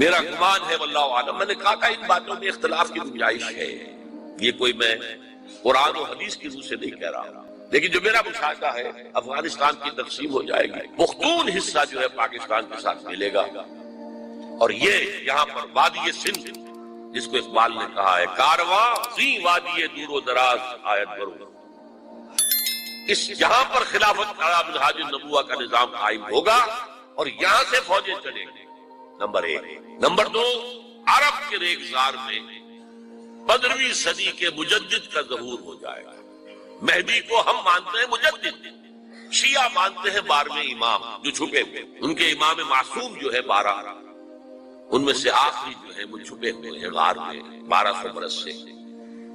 میرا گمان ہے واللہ عالم، میں نے کہا تھا ان باتوں میں اختلاف کی گنجائش ہے، یہ کوئی میں قرآن و حدیث کی روح سے نہیں کہہ رہا، لیکن جو میرا مشاہدہ ہے افغانستان کی تقسیم ہو جائے گی، پختون حصہ جو ہے پاکستان کے ساتھ ملے گا، اور یہ یہاں پر وادی سندھ جس کو اقبال نے کہا ہے کارواں زی وادی دور و دراز آیت برو، اس یہاں پر خلافت علی منہاج النبوہ کا نظام قائم ہوگا اور یہاں سے فوجیں چلیں گی، نمبر ایک۔ نمبر دو، عرب کے ریگزار میں 15ویں صدی کے مجدد کا ظہور ہو جائے گا۔ مہدی کو ہم مانتے ہیں مجدد، شیعہ مانتے ہیں 12ویں امام جو چھپے ہوئے، ان کے امام معصوم جو ہے 12، ان میں سے آخری جو ہے وہ چھپے ہوئے ہیں غار میں 1200 برس سے،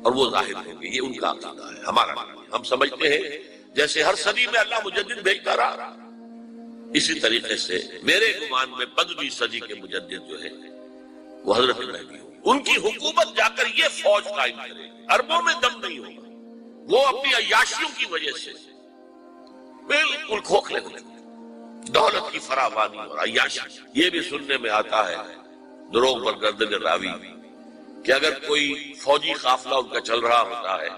اور وہ ظاہر ہوں گے، یہ ان کا عقیدہ ہے، ہمارا نہیں۔ ہم سمجھتے ہیں جیسے ہر صدی میں اللہ مجدد بھیجتا رہا، اسی طریقے سے میرے گمان میں 15ویں صدی کے مجدد جو ہے وہ حضرت مہدی ہوگی، ان کی حکومت جا کر یہ فوج قائم کرے گی، عربوں میں دم نہیں ہوگا، وہ اپنی عیاشیوں کی وجہ سے بالکل کھوکھلے ہو جائیں، دولت کی فراوانی اور عیاشی۔ یہ بھی سننے میں آتا ہے دروغ پر گردن راوی کہ اگر کوئی فوجی قافلہ ان کا چل رہا ہوتا ہے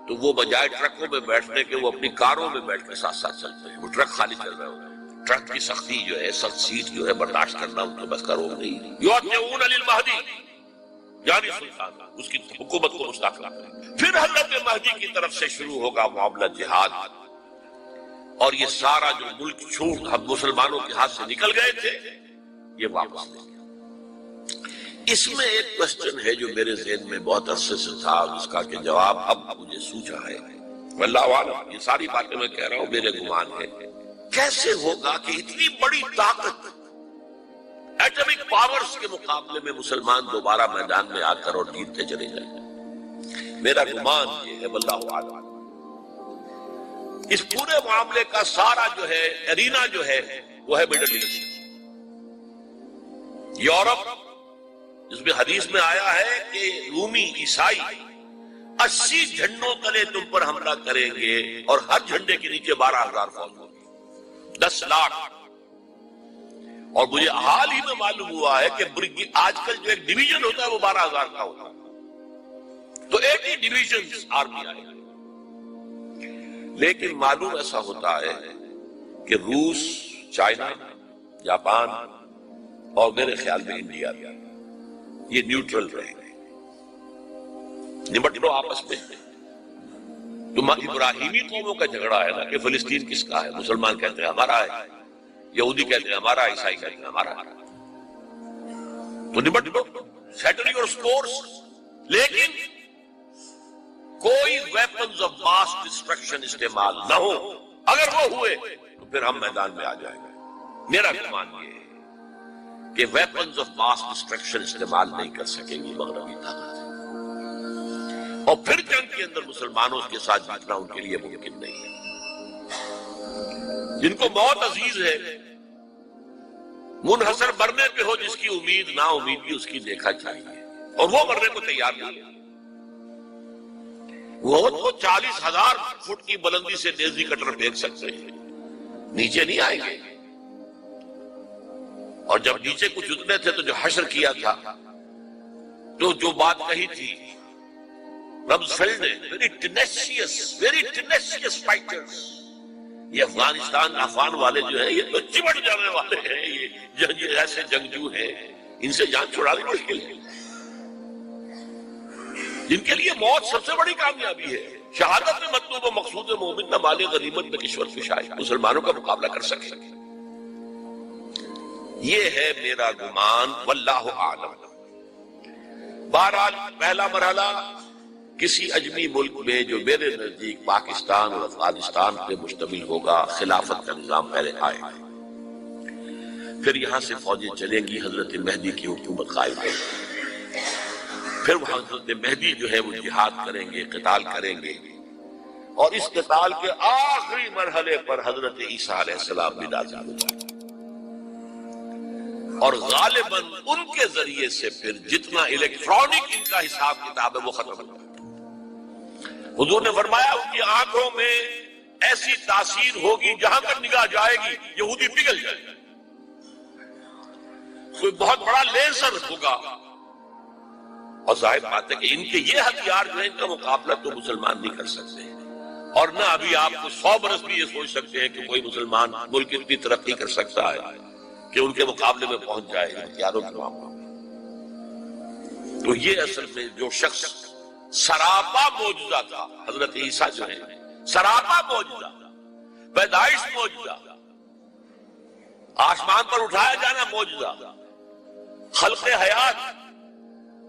تو وہ بجائے ٹرکوں میں بیٹھنے کے وہ اپنی کاروں میں بیٹھ کے ساتھ ساتھ چلتے ہیں، وہ ٹرک خالی چل رہے ہوتے ہیں، ٹرک کی سختی جو ہے، سخت سیٹ جو ہے برداشت کرنا ان کے بس کا روگ نہیں۔ یعطون للمہدی، یعنی سلطان اس کی حکومت کو مستحکم کریں۔ پھر حضرت مہدی کی طرف سے شروع ہوگا معاملہ جہاد، اور یہ سارا جو ملک چھوٹ ہم مسلمانوں کے ہاتھ سے نکل گئے تھے یہ واپس لے گا۔ اس میں ایک کوسچن ہے جو میرے ذہن میں بہت عرصے سے تھا، اس کا کہ جواب اب مجھے سوچا ہے، واللہ عالم، یہ ساری باتیں میں کہہ رہا ہوں میرے گمان ہے، کیسے ہوگا کہ اتنی بڑی طاقت ایٹمک پاورز کے مقابلے میں مسلمان دوبارہ میدان میں آ کر اور جیتتے چلے جائیں؟ میرا گمان یہ ہے واللہ عالم، اس پورے معاملے کا سارا جو ہے ارینا جو ہے وہ ہے مڈل ایسٹ، یورپ، جس میں حدیث میں آیا ہے کہ رومی عیسائی 80 جھنڈوں تلے تم پر حملہ کریں گے اور ہر جھنڈے کے نیچے 12,000 فوج ہوگی، 10 لاکھ۔ اور مجھے حال ہی میں معلوم ہوا ہے کہ آج کل جو ایک ڈویژن ہوتا ہے وہ 12,000 کا ہوتا ہے، تو 80 ڈویژن آرمی آئے گی۔ لیکن معلوم ایسا ہوتا ہے کہ روس، چائنا، جاپان اور میرے خیال میں انڈیا یہ نیوٹرل رہے گئے، نمٹ لو آپس میں۔ تو ابراہیمی قوموں کا جھگڑا ہے نا کہ فلسطین کس کا ہے، مسلمان کہتے ہیں ہمارا ہے، یہودی کہتے ہیں ہمارا، عیسائی کہتے ہیں ہمارا، تو نمٹ لو، سیٹل یور سکورز۔ لیکن کوئی ویپنز آف ماس ڈسٹرکشن استعمال نہ ہو، اگر وہ ہوئے تو پھر ہم میدان میں آ جائیں گے۔ میرا گمان یہ ہے کہ ویپنز آف ماس ڈسٹرکشن استعمال نہیں کر سکیں گی مغربی طاقت، اور پھر جنگ کے اندر مسلمانوں کے ساتھ جیتنا ان کے لیے ممکن نہیں ہے۔ جن کو موت عزیز ہے، منحصر مرنے پہ ہو جس کی امید، نا امیدی اس کی دیکھا چاہیے، اور وہ مرنے کو تیار نہیں ہے۔ وہ تو 40,000 فٹ کی بلندی سے نیزی کٹر پھینک سکتے ہیں، نیچے نہیں آئیں گے۔ اور جب نیچے کچھ اتنے تھے تو جو حشر کیا تھا، تو جو بات کہی تھی رمزفیلڈ نے، very tenacious fighters، یہ افغانستان افغان والے جو ہیں یہ تو چمٹ جانے والے ہیں، یہ ایسے جنگجو ہیں، ان سے جان چھڑانی مشکل ہے، جن کے لیے موت سب سے بڑی کامیابی ہے۔ شہادت میں مطلوب و مقصود مومن نہ مال غنیمت میں کشور فشائی، مسلمانوں کا مقابلہ کر سکے۔ یہ ہے میرا گمان، واللہ عالم۔ بہرحال پہلا مرحلہ کسی اجمی ملک میں جو میرے نزدیک پاکستان اور افغانستان پہ مشتمل ہوگا، خلافت کا نظام پہلے آئے گا، پھر یہاں سے فوجیں چلیں گی، حضرت مہدی کی حکومت قائم ہوگی، پھر وہ حضرت مہدی جو ہے وہ جہاد کریں گے، قتال کریں گے، اور اس قتال کے آخری مرحلے پر حضرت عیسیٰ علیہ السلام بھی نازل ہو جائیں گے، اور غالباً ان کے ذریعے سے پھر جتنا الیکٹرانک ان کا حساب کتاب ہے وہ ختم ہوگا۔ حضور نے فرمایا ان کی آنکھوں میں ایسی تاثیر ہوگی جہاں پر نگاہ جائے گی یہودی پگھل جائے گا۔ کوئی بہت بڑا لیزر ہوگا، اور ظاہر بات ہے کہ ان کے یہ ہتھیار جو ہیں ان کا مقابلہ تو مسلمان نہیں کر سکتے، اور نہ ابھی آپ کو 100 برس بھی یہ سوچ سکتے ہیں کہ کوئی مسلمان ملک اتنی ترقی کر سکتا ہے کہ ان کے مقابلے میں پہنچ جائے ہتھیاروں کے معاملے میں۔ تو یہ اصل میں جو شخص سراپا معجزہ تھا، حضرت عیسیٰ جو ہے سراپا معجزہ، پیدائش معجزہ، آسمان پر اٹھایا جانا معجزہ، خلق حیات،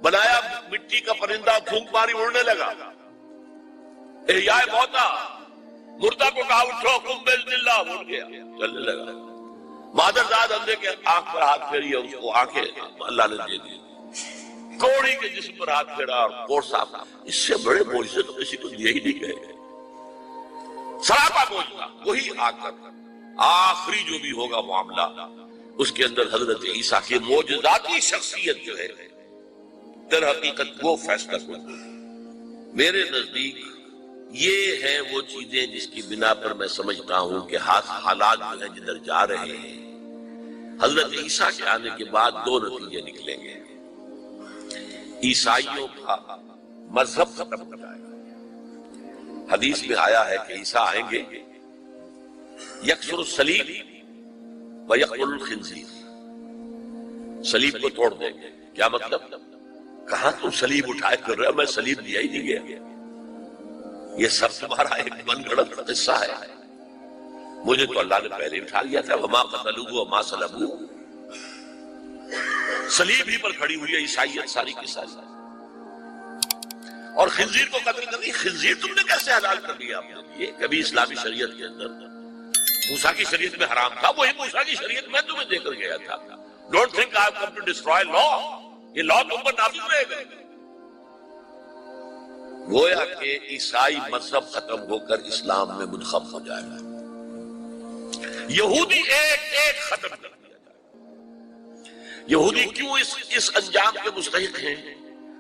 بنایا مٹی کا پرندہ، پھونک ماری اڑنے لگا، احیاء موتا، مردہ کو کہا اٹھو قم باذن اللہ، اڑ گیا چلنے لگا، مادرزاد اندھے کے آنکھ پر ہاتھ پھیری اور اس کو آنکھیں اللہ نے دے دی، کوڑی کے جسم پر ہاتھ پھیرا اور کوڑ صاف۔ اس سے بڑے معجزے تو کسی کو دیے ہی نہیں گئے، سراپا معجزہ۔ وہی آ کر آخری جو بھی ہوگا معاملہ، اس کے اندر حضرت عیسیٰ کی معجزاتی شخصیت جو ہے در حقیقت وہ فیصلہ کرتا۔ میرے نزدیک یہ ہیں وہ چیزیں جس کی بنا پر میں سمجھتا ہوں کہ حالات جو ہیں جدھر جا رہے ہیں، حضرت عیسیٰ کے آنے کے بعد دو نتیجے نکلیں گے۔ عیسائیوں کا مذہب ختم ہو جائے گا۔ حدیث میں آیا ہے کہ عیسیٰ آئیں گے، یکسر الصلیب و یقتل الخنزیر، صلیب کو توڑ دیں گے۔ کیا مطلب؟ کہاں تم صلیب اٹھائے کر رہے ہو؟ میں صلیب دیا ہی نہیں گیا، یہ سب تمہارا ایک من گھڑت قصہ ہے، مجھے تو اللہ نے پہلے اٹھا لیا تھا۔ وما قتلوه وما صلبوه، صلیب ہی پر کھڑی ہوئی ہے عیسائیت ساری کی ساری۔ اور خنزیر کو قتل کر دی، خنزیر تم نے کیسے حلال کر دیا آپ نے؟ یہ کبھی اسلامی شریعت کے اندر موسیٰ کی شریعت میں حرام تھا، وہی موسیٰ کی شریعت میں تمہیں دے کر گیا تھا۔ Don't think I have come to destroy law, یہ لا تم پر نافذ رہے گا۔ گویا کہ عیسائی مذہب ختم ہو کر اسلام میں منتخب ہو جائے گا، یہودی ایک ایک ختم کر دیا جائے گا۔ یہودی کیوں اس انجام کے مستحق ہیں؟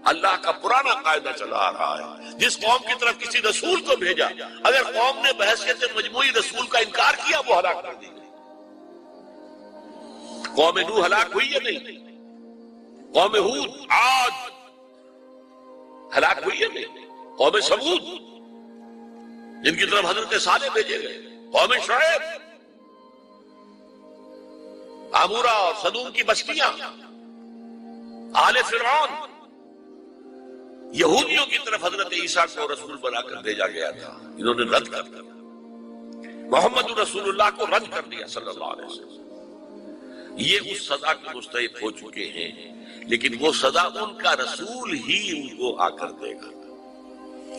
اللہ کا پرانا قاعدہ چلا آ رہا ہے، جس قوم کی طرف کسی رسول کو بھیجا، اگر قوم نے بحیثیت مجموعی رسول کا انکار کیا، وہ ہلاک کر دی گئی۔ قوم نوح ہلاک ہوئی یا نہیں؟ قوم ہود، عاد ہلاک ہوئی یا نہیں؟ قوم سمود جن کی طرف حضرت صالح بھیجے گئے، قوم شعیب، عمورہ اور صدوم کی بستیاں، آل فرعون، یہودیوں کی طرف حضرت عیسیٰ کو رسول بنا کر بھیجا گیا تھا، انہوں نے رد کر دیا، محمد رسول اللہ کو رد کر دیا صلی اللہ علیہ وسلم۔ یہ اس سزا کے مستحق ہو چکے ہیں، لیکن وہ سزا ان کا رسول ہی ان کو آ کر دے گا،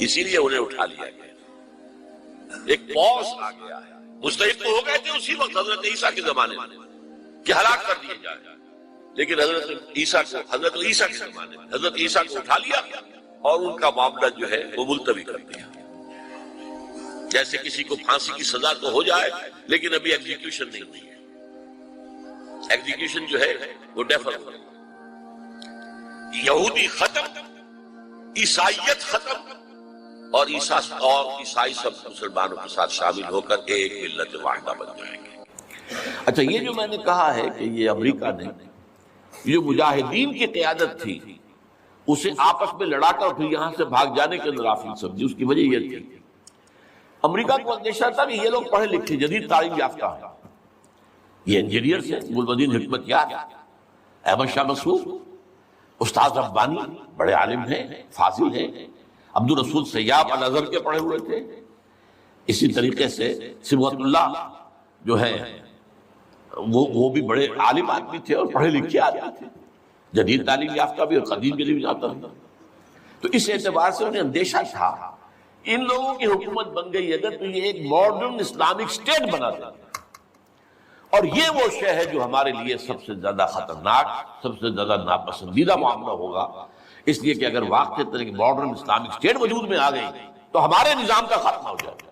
اسی لیے انہیں اٹھا لیا گیا، ایک پوز آ گیا ہے۔ مستحق تو ہو گئے تھے اسی وقت حضرت عیسیٰ کے زمانے میں کہ ہلاک کر دیے جائے، لیکن حضرت عیسیٰ کے زمانے میں حضرت عیسیٰ کو اٹھا لیا اور ان کا معاملہ جو ہے وہ ملتوی کر دیا۔ جیسے کسی کو پھانسی کی سزا تو ہو جائے لیکن ابھی ایگزیکیوشن نہیں ہوئی ہے، ایگزیکیوشن جو ہے وہ ڈیفر ہو گئی۔ یہودی ختم، عیسائیت ختم، اور عیسائی سب مسلمانوں کے ساتھ شامل ہو کر ایک ملت واحدہ بن جائیں گے۔ اچھا، یہ جو میں نے کہا ہے کہ یہ امریکہ نے جو مجاہدین کی قیادت تھی اسے آپس میں لڑا کر پھر یہاں سے بھاگ جانے کے اندر غافل سمجھی، اس کی وجہ یہ تھی امریکہ کو اندیشہ تھا کہ یہ لوگ پڑھے لکھے جدید تعلیم یافتہ ہیں، یہ انجینئرز ہیں، گلبدین حکمت یار، احمد شاہ مسعود، استاد ربانی بڑے عالم ہیں، فاضل ہیں، عبد الرسول سیاب الازہر کے پڑھے ہوئے تھے، اسی طریقے سے صبغت اللہ جو ہے وہ بھی بڑے عالم آدمی تھے اور پڑھے لکھے آدمی تھے، جدید تعلیم یافتہ بھی اور قدیم بھی یافتہ بھی۔ تو اس اعتبار سے انہیں اندیشہ تھا ان لوگوں کی حکومت بن گئی اگر تو یہ ایک ماڈرن اسلامک اسٹیٹ بنا دے، اور یہ وہ شے ہے جو ہمارے لیے سب سے زیادہ خطرناک، سب سے زیادہ ناپسندیدہ معاملہ ہوگا، اس لیے کہ اگر واقعی طرح ماڈرن اسلامک اسٹیٹ وجود میں آ گئی تو ہمارے نظام کا خاتمہ ہو جائے گا۔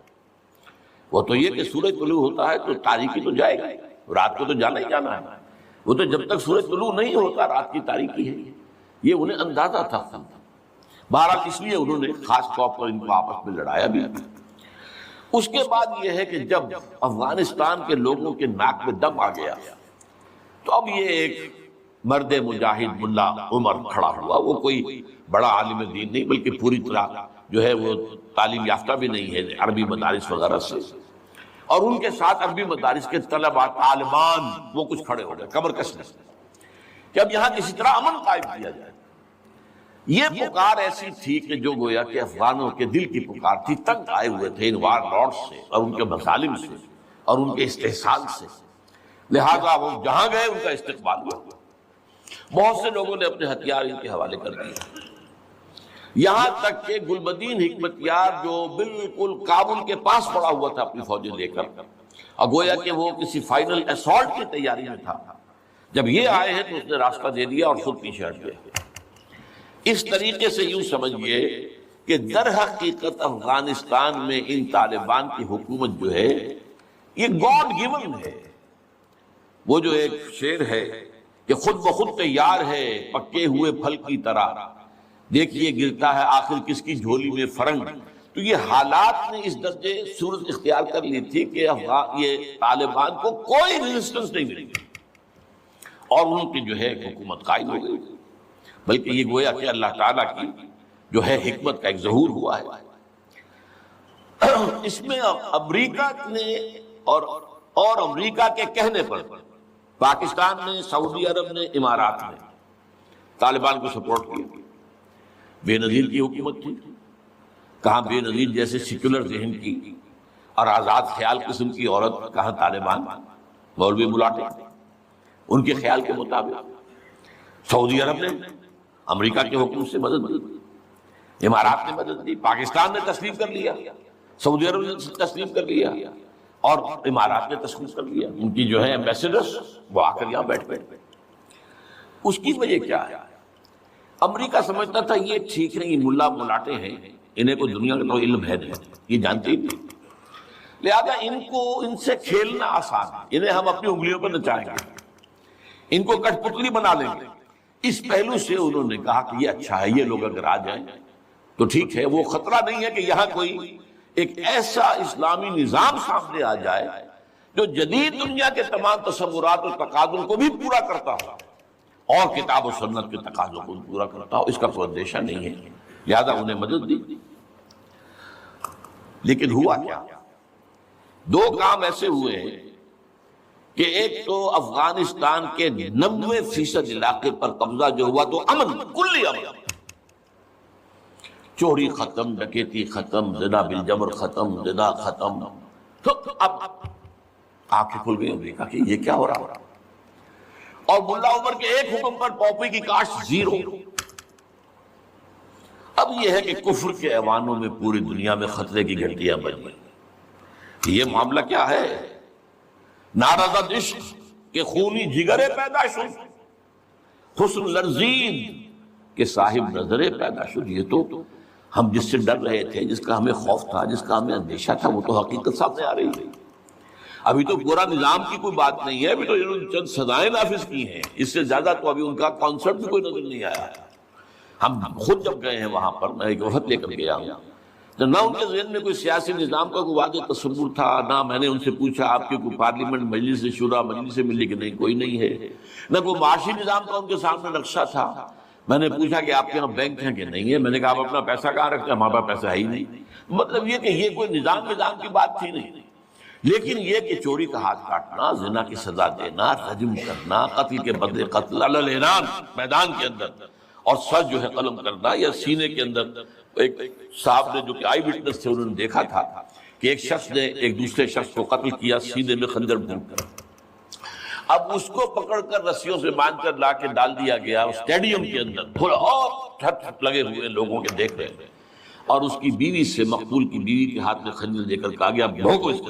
وہ تو یہ کہ سورج طلوع ہوتا ہے تو تاریکی تو جائے گا، رات کو تو جانا ہی جانا ہے، وہ تو جب تک سورج طلوع نہیں ہوتا رات کی تاریکی ہے، یہ انہیں اندازہ تھا۔ بہرحال اس لیے انہوں نے خاص طور پر ان کو آپس میں لڑایا بھی۔ اس کے بعد یہ ہے کہ جب افغانستان کے لوگوں کے ناک میں دم آ گیا تو اب یہ ایک مرد مجاہد ملا عمر کھڑا ہوا. وہ کوئی بڑا عالم دین نہیں بلکہ پوری طرح جو ہے وہ تعلیم یافتہ بھی نہیں ہے عربی مدارس وغیرہ سے, اور ان کے ساتھ عربی مدارس کے طلباء طالبان وہ کچھ کھڑے ہو گئے کمر کس میں کہ اب یہاں کسی طرح امن قائم کیا جائے. یہ پکار ایسی تھی کہ جو گویا کہ افغانوں کے دل کی پکار تھی, تنگ آئے ہوئے تھے ان وار لارڈ سے اور ان کے مظالم سے اور ان کے استحصال سے, لہذا وہ جہاں گئے ان کا استقبال ہوا. بہت سے لوگوں نے اپنے ہتھیار ان کے حوالے کر دیے, یہاں تک کہ گلبدین حکمتیار جو بالکل کابل کے پاس پڑا ہوا تھا اپنی فوجیں لے کر, اور گویا کہ وہ کسی فائنل اسالٹ کی تیاری میں تھا, جب یہ آئے ہیں تو اس نے راستہ دے دیا اور خود پیچھے ہٹ گئے. اس طریقے سے یوں سمجھئے کہ در حقیقت افغانستان میں ان طالبان کی حکومت جو ہے یہ گاڈ گیون ہے. وہ جو ایک شعر ہے کہ خود بخود تیار ہے پکے ہوئے پھل کی طرح, دیکھیے گرتا ہے آخر کس کی جھولی میں فرنگ. تو یہ حالات نے اس درجے صورت اختیار کر لی تھی کہ یہ طالبان کو کوئی ریزسٹنس نہیں ملی اور ان کی جو ہے حکومت قائم ہو گئی. بلکہ یہ گویا کہ اللہ تعالیٰ کی جو ہے حکمت کا ایک ظہور ہوا ہے. اس میں امریکہ نے اور امریکہ کے کہنے پر پاکستان نے, سعودی عرب نے, امارات نے طالبان کو سپورٹ کیا. بے نظیر کی حکومت تھی, کہاں بے نظیر جیسے سیکولر ذہن کی اور آزاد خیال قسم کی عورت, کہاں طالبان مولوی ملاٹے ان کے خیال کے مطابق. سعودی عرب نے امریکہ کے حکم سے مدد دی, امارات نے مدد دی, پاکستان نے تسلیم کر لیا, سعودی عرب نے تسلیم کر لیا اور امارات نے تسلیم کر لیا. ان کی جو ہے ایمبیسڈرز وہ آ کر یہاں بیٹھ گئے. اس کی وجہ کیا ہے؟ امریکہ سمجھتا تھا یہ ٹھیک ہے, یہ ملا ملاٹے ہیں, انہیں کوئی دنیا کا کوئی علم ہے نہیں, یہ جانتے ہی نہیں, لہذا ان سے کھیلنا آسان ہے, انہیں ہم اپنی انگلیوں پر نچائیں گے, ان کو کٹ پتلی بنا لیں گے. اس پہلو سے انہوں نے کہا کہ یہ اچھا ہے, یہ لوگ اگر آ جائیں تو ٹھیک ہے. وہ خطرہ نہیں ہے کہ یہاں کوئی ایک ایسا اسلامی نظام سامنے آ جائے جو جدید دنیا کے تمام تصورات اور تقاضوں کو بھی پورا کرتا ہو اور کتاب و سنت کے تقاضوں کو پورا کرتا ہو. اس کا کوئی اندیشہ نہیں ہے, لہذا انہیں مدد دی. لیکن ہوا کیا؟ دو کام ایسے ہوئے ہیں کہ ایک تو افغانستان کے 90% علاقے پر قبضہ جو ہوا تو امن, کلی امن, چوری ختم, ڈکیتی ختم, زنا بالجبر ختم, زنا ختم. تو اب آنکھیں کھل گئی امریکہ کی یہ کیا ہو رہا ہے, اور ملا عمر کے ایک حکم پر پاپی کی کاشت زیرو. اب یہ ہے کہ کفر کے ایوانوں میں پوری دنیا میں خطرے کی گھنٹیاں بج گئی. یہ معاملہ کیا ہے؟ نارضت عشق کے خونی جگرے پیدا شد, حسن لرزید کے صاحب نظرے پیدا شد. یہ تو ہم جس سے ڈر رہے تھے, جس کا ہمیں خوف تھا, جس کا ہمیں اندیشہ تھا, وہ تو حقیقت سامنے آ رہی ہے. ابھی تو پورا نظام کی کوئی بات نہیں ہے, ابھی تو انہوں نے چند سزائیں نافذ کی ہیں, اس سے زیادہ تو ابھی ان کا کانسیپٹ بھی کوئی نظر نہیں آیا. ہم خود جب گئے ہیں وہاں پر, میں ایک وفد لے کر گیا ہوں, تو نہ ان کے ذہن میں کوئی سیاسی نظام کا کوئی واضح تصور تھا, نہ میں نے ان سے پوچھا آپ کی کوئی پارلیمنٹ مجلس شورا مجلس ملی کہ نہیں, کوئی نہیں ہے, نہ کوئی معاشی نظام کا ان کے سامنے نقشہ تھا. میں نے پوچھا کہ آپ کے یہاں بینک ہیں کہ نہیں ہے, میں نے کہا آپ اپنا پیسہ کہاں رکھتے ہیں, ہمارے پاس پیسہ ہے ہی نہیں. مطلب یہ کہ یہ کوئی نظام کی بات تھی نہیں. لیکن یہ کہ چوری کا ہاتھ کاٹنا, زنا کی سزا دینا, رجم کرنا, قتل کے بدلے قتل علل اعلان میدان کے اندر, اور سر جو ہے قلم کرنا یا سینے کے اندر. ایک صاحب نے جو کہ آئی وٹنس تھے, انہوں نے دیکھا تھا کہ ایک شخص نے ایک دوسرے شخص کو قتل کیا سینے میں خنجر بھونک کر. اب اس کو پکڑ کر رسیوں سے باندھ کر لا کے ڈال دیا گیا اسٹیڈیم کے اندر, تھوڑا اور ٹھٹ لگے ہوئے لوگوں کے دیکھ رہے ہیں, اور اس کی بیوی سے, مقتول کی بیوی کے ہاتھ میں خنجر دے کر کہا گیا بھونکو اس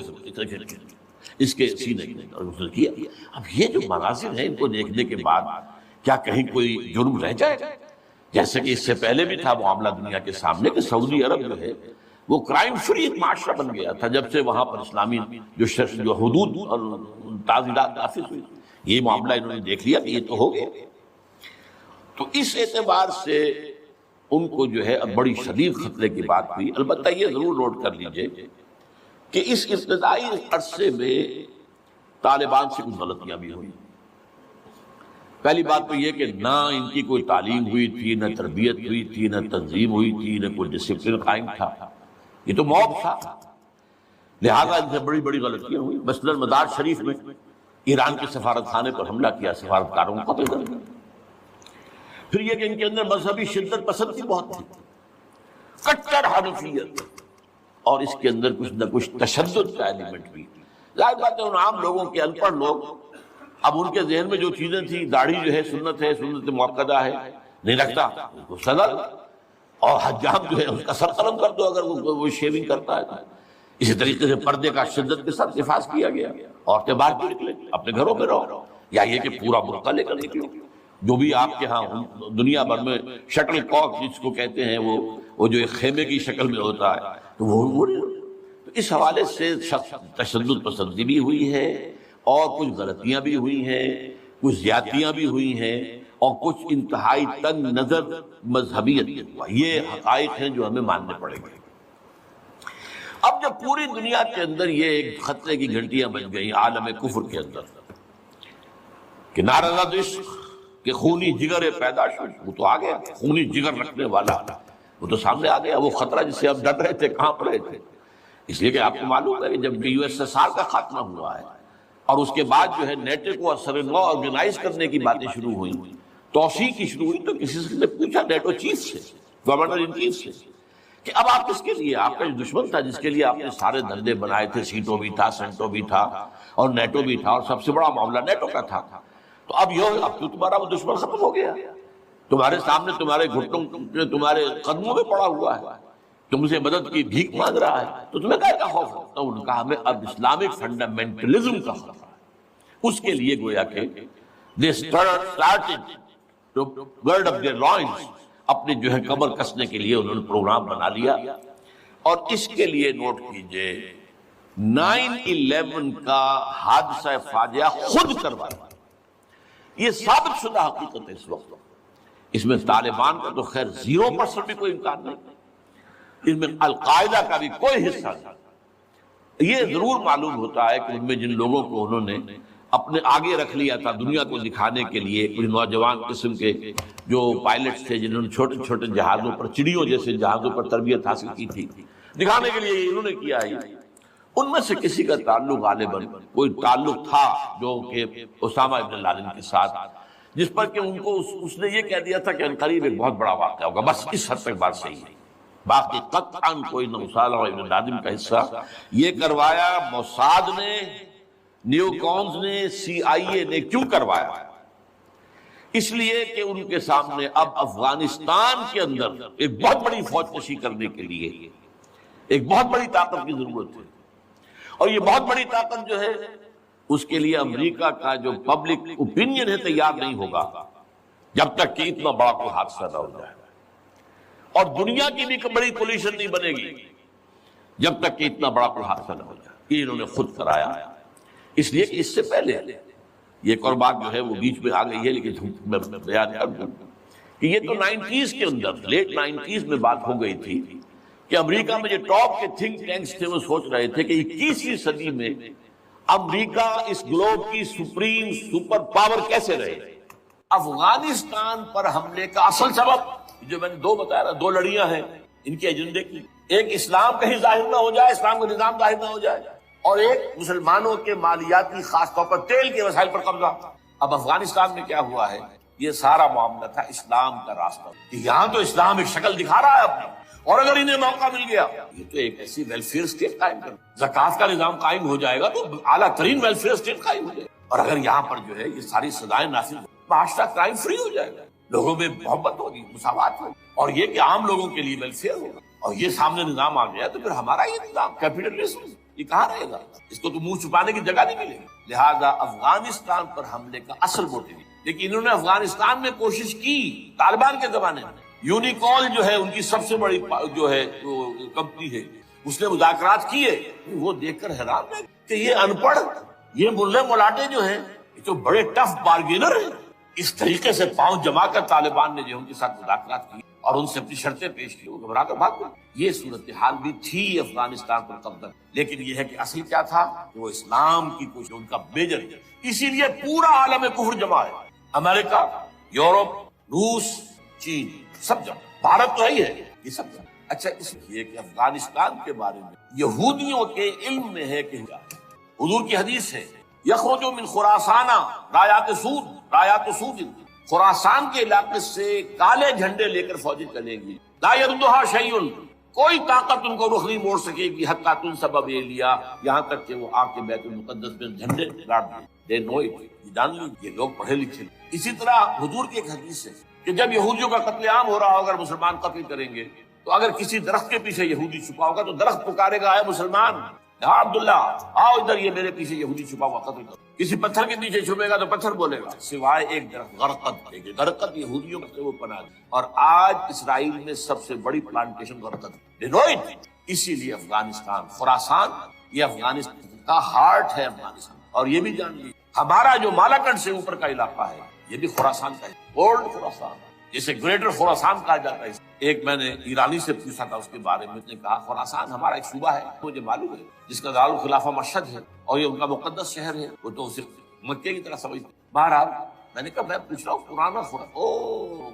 کے سینے کے, اور اس نے کیا. اب یہ جو مناظر ہیں ان کو دیکھنے کے بعد کیا کہیں کوئی جرم رہ جائے گا؟ جیسے کہ اس سے پہلے بھی تھا معاملہ دنیا کے سامنے کہ سعودی عرب جو ہے وہ کرائم فری ایک معاشرہ بن گیا تھا جب سے وہاں پر اسلامی جو حدود اور تعزیرات نافذ ہوئی. یہ معاملہ انہوں نے دیکھ لیا کہ یہ تو ہو گیا. تو اس اعتبار سے ان کو جو ہے بڑی شدید خطرے کی بات ہوئی. البتہ یہ ضرور نوٹ کر لیجئے کہ اس ابتدائی عرصے میں طالبان سے کچھ غلطیاں بھی ہوئی. پہلی بات تو یہ کہ نہ ان کی کوئی تعلیم ہوئی تھی، نہ تربیت ہوئی تھی، نہ تنظیم ہوئی تھی، نہ کوئی ڈسپلن قائم تھا، یہ تو موب تھا، لہذا ان سے بڑی بڑی غلطیاں ہوئی۔ مثلا مزار شریف میں ایران کے سفارت خانے پر حملہ کیا، سفارتکاروں کو قتل کر دیا۔ پھر یہ کہ ان کے اندر مذہبی شدت پسندی بہت تھی، کٹر حنفیت، اور اس کے اندر کچھ نہ کچھ تشدد کا ایلیمنٹ بھی۔ ظاہر بات ہے ان عام لوگوں کے، ان پڑھ لوگ، اب ان کے ذہن میں جو چیزیں تھیں، داڑھی جو ہے سنت موقدہ ہے، نہیں رکھتا اس کو سزا دو، اور حجام جو ہے اس کا سر قلم کر دو اگر وہ شیونگ کرتا ہے۔ اسی طریقے سے پردے کا شدت کے ساتھ نفاذ کیا گیا، عورتیں باہر کیوں نکلیں، اپنے گھروں میں رہو، یا یہ کہ پورا برقع لے کر نکلو۔ جو بھی آپ کے ہاں دنیا بھر میں شٹل کاک جس کو کہتے ہیں، وہ جو ایک خیمے کی شکل میں ہوتا ہے، تو وہ تو اس حوالے سے تشدد پسندی بھی ہوئی ہے، اور کچھ غلطیاں بھی ہوئی ہیں، کچھ زیادتیاں بھی ہوئی ہیں، اور کچھ انتہائی تنگ نظر مذہبیت بھی ہوا۔ یہ حقائق ہیں جو ہمیں ماننے پڑیں گے۔ اب جب پوری دنیا کے اندر یہ ایک خطرے کی گھنٹیاں بج گئیں عالم کفر کے اندر کہ نارضا عشق کہ خونی جگر پیدا شد، وہ تو آ گیا، خونی جگر رکھنے والا وہ تو سامنے آ گیا، وہ خطرہ جس سے اب ڈر رہے تھے، کہاں پر رہے تھے۔ اس لیے کہ آپ کو معلوم ہے کہ جب یو ایس ایس آر کا خاتمہ ہوا ہے اور اس کے بعد جو ہے نیٹو کو اثر نو آرگنائز کرنے کی باتیں شروع ہوئیں، توسیع کی شروع ہوئی، تو کسی سے نے پوچھا نیٹو چیف سے، گورنر ان چیف سے، کہ اب آپ کس کے لیے، آپ کا جو دشمن تھا جس کے لیے آپ نے سارے دھندے بنائے تھے، سیٹو بھی تھا، سینٹو بھی تھا، اور نیٹو بھی تھا، اور سب سے بڑا معاملہ نیٹو کا تھا، تو اب تو تمہارا وہ دشمن ختم ہو گیا، تمہارے سامنے، تمہارے گھٹنوں، تمہارے قدموں میں پڑا ہوا ہے، تم سے مدد کی بھیک مانگ رہا ہے، تو تمہیں کیا خوف ہے؟ تو ان کا ہمیں اب اسلامک فنڈامنٹلزم کا خوف ہے۔ اس کے لیے گویا کہ they started to gird up their loins، اپنے جو ہے کمر کسنے کے لیے انہوں نے پروگرام بنا لیا۔ اور اس کے لیے نوٹ کیجئے 9/11 کا حادثہ فاجعہ خود کروایا، یہ ثابت شدہ حقیقت ہے اس وقت۔ اس میں طالبان کا تو خیر 0% بھی کوئی امکان نہیں، اس میں القاعدہ کا بھی کوئی حصہ نہیں۔ یہ ضرور معلوم ہوتا ہے کہ ان میں جن لوگوں کو انہوں نے اپنے آگے رکھ لیا تھا دنیا کو دکھانے کے لیے، کچھ نوجوان قسم کے جو پائلٹس تھے جنہوں نے چھوٹے چھوٹے جہازوں پر، چڑیوں جیسے جہازوں پر تربیت حاصل کی تھی، دکھانے کے لیے انہوں نے کیا ہے۔ ان میں سے کسی کا تعلق غالباً کوئی تعلق تھا جو کہ اسامہ ابن لادن کے ساتھ، جس پر کہ ان کو اس نے یہ کہہ دیا تھا کہ عنقریب ایک بہت بڑا واقعہ ہوگا، بس اس حد تک بات صحیح ہے، باقی قطعاً کوئی نہ اسامہ ابن لادن کا حصہ۔ یہ کروایا موساد نے، نیو کونز نے، CIA نے۔ کیوں کروایا؟ اس لیے کہ ان کے سامنے اب افغانستان کے اندر ایک بہت بڑی فوج کشی کرنے کے لیے ایک بہت بڑی طاقت کی ضرورت ہے، اور یہ بہت بڑی طاقت جو ہے اس کے لیے امریکہ کا جو پبلک اوپینین ہے تیار نہیں ہوگا جب تک کہ اتنا بڑا کوئی حادثہ نہ ہو جائے، اور دنیا کی بھی بڑی پولیشن نہیں بنے گی جب تک کہ اتنا بڑا کوئی حادثہ نہ ہو جائے۔ یہ انہوں نے خود کرایا، اس لیے کہ اس سے پہلے یہ ایک اور بات جو ہے وہ بیچ میں آ گئی ہے، لیکن میں بیان کر دوں کہ یہ تو 90s کے اندر، لیٹ 90s میں بات ہو گئی تھی کہ امریکہ میں جو ٹاپ کے تھنک ٹینکس تھے وہ سوچ رہے تھے کہ 21ویں صدی میں امریکہ اس گلوب کی سپریم سپر پاور کیسے رہے۔ افغانستان پر حملے کا اصل سبب جو میں نے دو بتایا نا، دو لڑیاں ہیں ان کے ایجنڈے کی، ایک اسلام کہیں ظاہر نہ ہو جائے، اسلام کا نظام ظاہر نہ ہو جائے، اور ایک مسلمانوں کے مالیاتی خاص طور پر تیل کے وسائل پر قبضہ۔ اب افغانستان میں کیا ہوا ہے، یہ سارا معاملہ تھا اسلام کا راستہ، یہاں تو اسلام ایک شکل دکھا رہا ہے اپنی، اور اگر انہیں موقع مل گیا یہ تو ایک ایسی ویلفیئر اسٹیٹ قائم کر، زکوٰۃ کا نظام قائم ہو جائے گا تو اعلیٰ ترین ویلفیئر اسٹیٹ قائم ہو جائے گا، اور اگر یہاں پر جو ہے یہ ساری سزائیں نافذ، معاشرہ کرائم فری ہو جائے گا، لوگوں میں محبت ہوگی، مساوات ہوگی، اور یہ کہ عام لوگوں کے لیے ویلفیئر ہوگا، اور یہ سامنے نظام آ گیا تو پھر ہمارا یہ نظام کیپٹلزم یہ کہاں رہے گا، اس کو تو منہ چھپانے کی جگہ نہیں ملے گی۔ لہذا افغانستان پر حملے کا اصل موٹیو، لیکن انہوں نے افغانستان میں کوشش کی، طالبان کے زمانے میں یونیکال جو ہے ان کی سب سے بڑی جو ہے کمپنی ہے، اس نے مذاکرات کیے، وہ دیکھ کر حیران رہے کہ یہ ان پڑھ، یہ ملے ملاٹے جو ہیں یہ تو بڑے ٹف بارگینر ہیں۔ اس طریقے سے پاؤں جما کر طالبان نے جو ان کے ساتھ مذاکرات کی اور ان سے اپنی شرطیں پیش کی، وہ گھبرا کر بھاگ گئے۔ یہ صورتحال بھی تھی افغانستان پر قبضہ، لیکن یہ ہے کہ اصل کیا تھا کہ وہ اسلام کی کوشش ان کا میجر، اسی لیے پورا عالم کفر جمع ہے۔ امریکہ، یورپ، روس، چین، سب جگہ، بھارت تو ہے یہ سب جگہ۔ اچھا اس لیے کہ افغانستان کے بارے میں یہودیوں کے علم میں ہے کہ حضور کی حدیث ہے، یخرج من خراسان رایات سود، خراسان کے علاقے سے کالے جھنڈے لے کر فوجیں چلیں گی، لا یردھا شیء، کوئی طاقت ان کو رخ نہیں موڑ سکے گی، حتیٰ تنصب لیا، یہاں تک کہ وہ آ کے بیت المقدس میں جھنڈے گاڑ دیں۔ دے نو اٹ، جان لیں یہ لوگ پڑھے لکھے۔ اسی طرح حضور کی ایک حدیث ہے کہ جب یہودیوں کا قتل عام ہو رہا ہو، اگر مسلمان قتل کریں گے تو اگر کسی درخت کے پیچھے یہودی چھپا ہوگا تو درخت پکارے گا، اے مسلمان، ہاں عبداللہ آؤ ادھر، یہ میرے پیچھے یہودی چھپا ہوا، قتل کرو۔ کسی پتھر کے نیچے چھپے گا تو پتھر بولے گا، سوائے ایک درخت غرقد، غرقد یہودیوں سے وہ پناہ دی۔ اور آج اسرائیل میں سب سے بڑی پلانٹیشن غرقد ہے۔ اسی لیے افغانستان، خراسان، یہ افغانستان کا ہارٹ ہے افغانستان۔ اور یہ بھی جان لیجیے ہمارا جو مالاکنڈ سے اوپر کا علاقہ ہے یہ بھی خراسان کا ہے، اولڈ خراسان، جسے گریٹر خراسان کہا جاتا ہے۔ ایک میں نے ایرانی سے پوچھا تھا اس کے بارے میں، اس نے کہا خراسان ہمارا ایک صوبہ ہے، مجھے معلوم ہے، جس کا دارالخلافہ مشہد ہے اور یہ ان کا مقدس شہر ہے، وہ تو اسے مکے کی طرح سمجھتے۔ بہرحال میں نے کہا میں پوچھ رہا ہوں پرانا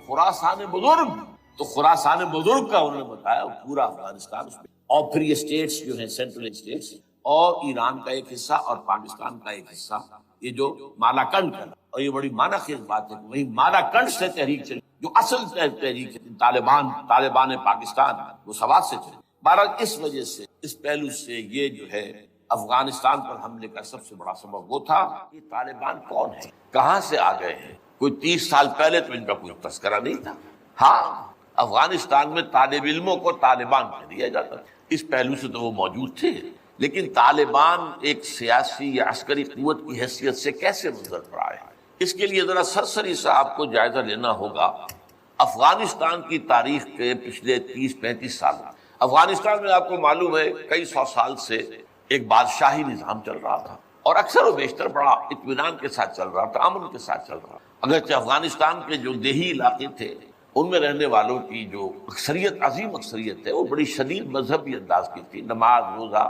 خراسان بزرگ، تو خراسان بزرگ کا انہوں نے بتایا پورا افغانستان اس میں، اور پھر یہ اسٹیٹس جو ہیں سینٹرل اسٹیٹس اور ایران کا ایک حصہ اور پاکستان کا ایک حصہ، یہ جو مالاکنڈ کا، اور یہ بڑی معنی خیز بات ہے کہ وہی مالاکنڈ سے تحریک چلی، جو اصل تحریک ہے طالبان پاکستان، وہ سوات سے چلی۔ بہرحال اس وجہ سے، اس پہلو سے یہ جو ہے افغانستان پر حملے کا سب سے بڑا سبب وہ تھا کہ طالبان کون ہے، کہاں سے آ گئے ہیں۔ کوئی 30 سال پہلے تو ان کا کوئی تذکرہ نہیں تھا۔ ہاں افغانستان میں طالب علموں کو طالبان کہہ دیا جاتا تھا، اس پہلو سے تو وہ موجود تھے، لیکن طالبان ایک سیاسی یا عسکری قوت کی حیثیت سے کیسے منظر پر آئے، اس کے لیے ذرا سرسری سا آپ کو جائزہ لینا ہوگا۔ افغانستان کی تاریخ کے پچھلے 30-35 سال، افغانستان میں آپ کو معلوم ہے کئی سو سال سے ایک بادشاہی نظام چل رہا تھا، اور اکثر و بیشتر بڑا اطمینان کے ساتھ چل رہا تھا، امن کے ساتھ چل رہا تھا۔ اگرچہ افغانستان کے جو دیہی علاقے تھے ان میں رہنے والوں کی جو اکثریت، عظیم اکثریت ہے، وہ بڑی شدید مذہبی انداز کی تھی، نماز، روزہ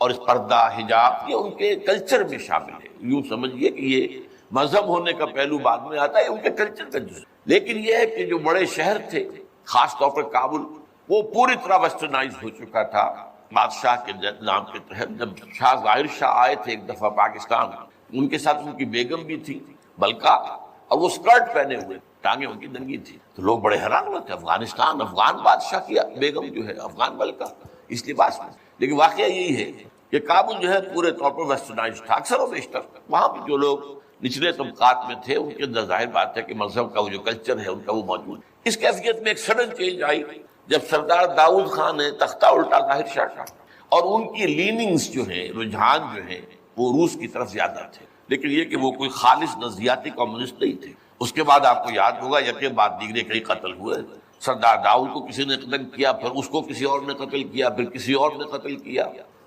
اور اس پردہ، حجاب، یہ ان کے کلچر میں شامل ہے۔ یوں سمجھیے کہ یہ مذہب ہونے کا پہلو بعد میں آتا ہے، ان کے کلچر کا جزء۔ لیکن یہ ہے کہ جو بڑے شہر تھے، خاص طور پر کابل، وہ پوری طرح ویسٹرنائز ہو چکا تھا بادشاہ کے نام کے تحت۔ جب شاہ ظاہر شاہ آئے تھے ایک دفعہ پاکستان، ان کے ساتھ ان کی بیگم بھی تھی بلکہ، اور وہ اسکرٹ پہنے ہوئے، ٹانگیں ان کی ننگی تھی، تو لوگ بڑے حیران ہوئے تھے، افغانستان، افغان بادشاہ کی بیگم جو ہے افغان بلکہ اس لباس میں۔ لیکن واقعہ یہی ہے کہ کابل جو ہے پورے طور پر ویسٹرنائز تھا، اکثر و بیشتر وہاں پہ جو لوگ نچلے طبقات میں تھے ان کے اندر ظاہر بات ہے کہ مذہب کا وہ جو کلچر ہے ان کا وہ موجود۔ اس کیفیت میں ایک سڈن چینج آئی جب سردار داؤد خان نے تختہ الٹا ظاہر شاہ کا، اور ان کی لیننگز جو ہیں، رجحان جو ہیں، وہ روس کی طرف زیادہ تھے، لیکن یہ کہ وہ کوئی خالص نظریاتی کمیونسٹ نہیں تھے۔ اس کے بعد آپ کو یاد ہوگا یکے بعد دیگرے کئی قتل ہوئے، سردار داؤد کو کسی نے قتل کیا، پھر اس کو کسی اور نے قتل کیا، پھر کسی اور نے قتل کیا،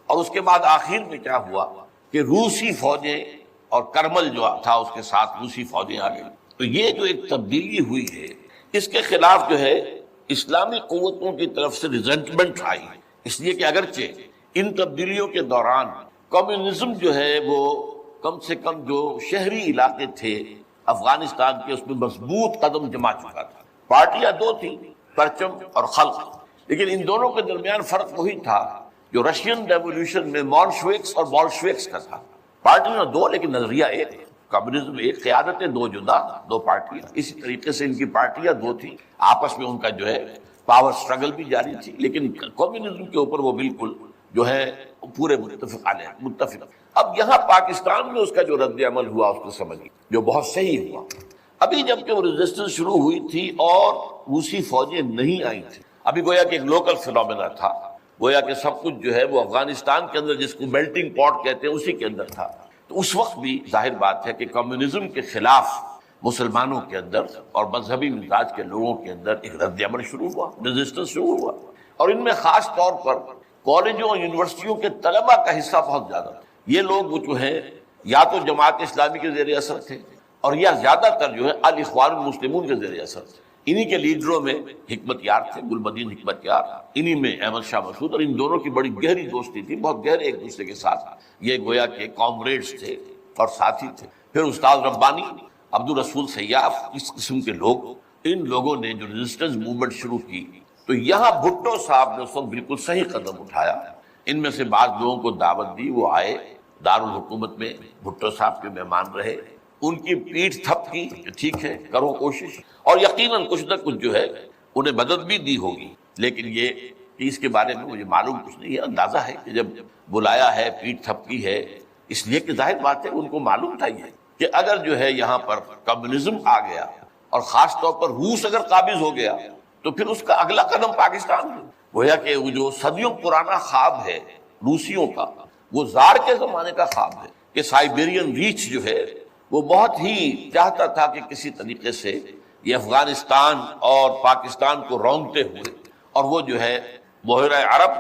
اور اس کے بعد آخر میں کیا ہوا کہ روسی فوجیں اور کرمل جو تھا اس کے ساتھ روسی فوجیں آ گئی۔ تو یہ جو ایک تبدیلی ہوئی ہے، اس کے خلاف جو ہے اسلامی قوتوں کی طرف سے ریزنٹمنٹ آئی، اس لیے کہ اگرچہ ان تبدیلیوں کے دوران کمیونزم جو ہے وہ کم سے کم جو شہری علاقے تھے افغانستان کے، اس میں مضبوط قدم جما چکا تھا۔ پارٹیاں دو تھیں، پرچم اور خلق، لیکن ان دونوں کے درمیان فرق وہی تھا جو رشین ریولیوشن میں مولشوکس اور بولشوکس کا تھا۔ پارٹیاں دو لیکن نظریہ ایک، کمیونزم ایک، قیادتیں دو جدا، دو پارٹیاں۔ اسی طریقے سے ان کی پارٹیاں دو تھیں، آپس میں ان کا جو ہے پاور سٹرگل بھی جاری تھی، لیکن کمیونزم کے اوپر وہ بالکل جو ہے پورے متفق۔ اب یہاں پاکستان میں اس کا جو رد عمل ہوا اس کو سمجھیے، جو بہت صحیح ہوا۔ ابھی جب کہ وہ ریزسٹنس شروع ہوئی تھی اور روسی فوجیں نہیں آئی تھی، ابھی گویا کہ ایک لوکل فینومینا تھا، گویا کہ سب کچھ جو ہے وہ افغانستان کے اندر، جس کو میلٹنگ پاٹ کہتے ہیں، اسی کے اندر تھا۔ تو اس وقت بھی ظاہر بات ہے کہ کمیونزم کے خلاف مسلمانوں کے اندر اور مذہبی مزاج کے لوگوں کے اندر ایک رد عمل شروع ہوا، ریزسٹنس شروع ہوا، اور ان میں خاص طور پر کالجوں اور یونیورسٹیوں کے طلبہ کا حصہ بہت زیادہ تھا۔ یہ لوگ جو ہیں یا تو جماعت اسلامی کے زیر اثر تھے، اور یا زیادہ تر جو ہے الاخوان المسلمون کے زیر اثر تھے۔ انہی کے لیڈروں میں حکمت یار تھے، گلبدین حکمت یار، انہی میں احمد شاہ مسعود، اور ان دونوں کی بڑی گہری دوستی تھی، بہت گہرے ایک دوسرے کے ساتھ، یہ گویا کہ کامریڈز تھے اور ساتھی تھے۔ پھر استاد ربانی عبد الرسول سیاف، اس قسم کے لوگ، ان لوگوں نے جو ریزسٹنس موومنٹ شروع کی، تو یہاں بھٹو صاحب نے اس وقت بالکل صحیح قدم اٹھایا. ان میں سے بعض لوگوں کو دعوت دی، وہ آئے دارالحکومت میں، بھٹو صاحب کے مہمان رہے، ان کی پیٹھ تھپ کی کہ ٹھیک ہے کرو کوشش، اور یقیناً کچھ نہ کچھ جو ہے انہیں مدد بھی دی ہوگی. لیکن یہ کہ اس کے بارے میں مجھے معلوم کچھ نہیں ہے. اندازہ ہے کہ جب بلایا ہے، پیٹھ تھپ کی ہے، اس لیے کہ ظاہر بات ہے ان کو معلوم تھا یہ کہ اگر جو ہے یہاں پر کمیونزم آ گیا اور خاص طور پر روس اگر قابض ہو گیا تو پھر اس کا اگلا قدم پاکستان ہے. گویا کہ وہ جو صدیوں پرانا خواب ہے روسیوں کا، وہ زار کے زمانے کا خواب ہے کہ سائبیرین ریچ جو ہے وہ بہت ہی چاہتا تھا کہ کسی طریقے سے یہ افغانستان اور پاکستان کو رونگتے ہوئے، اور وہ جو ہے بحیرہ عرب،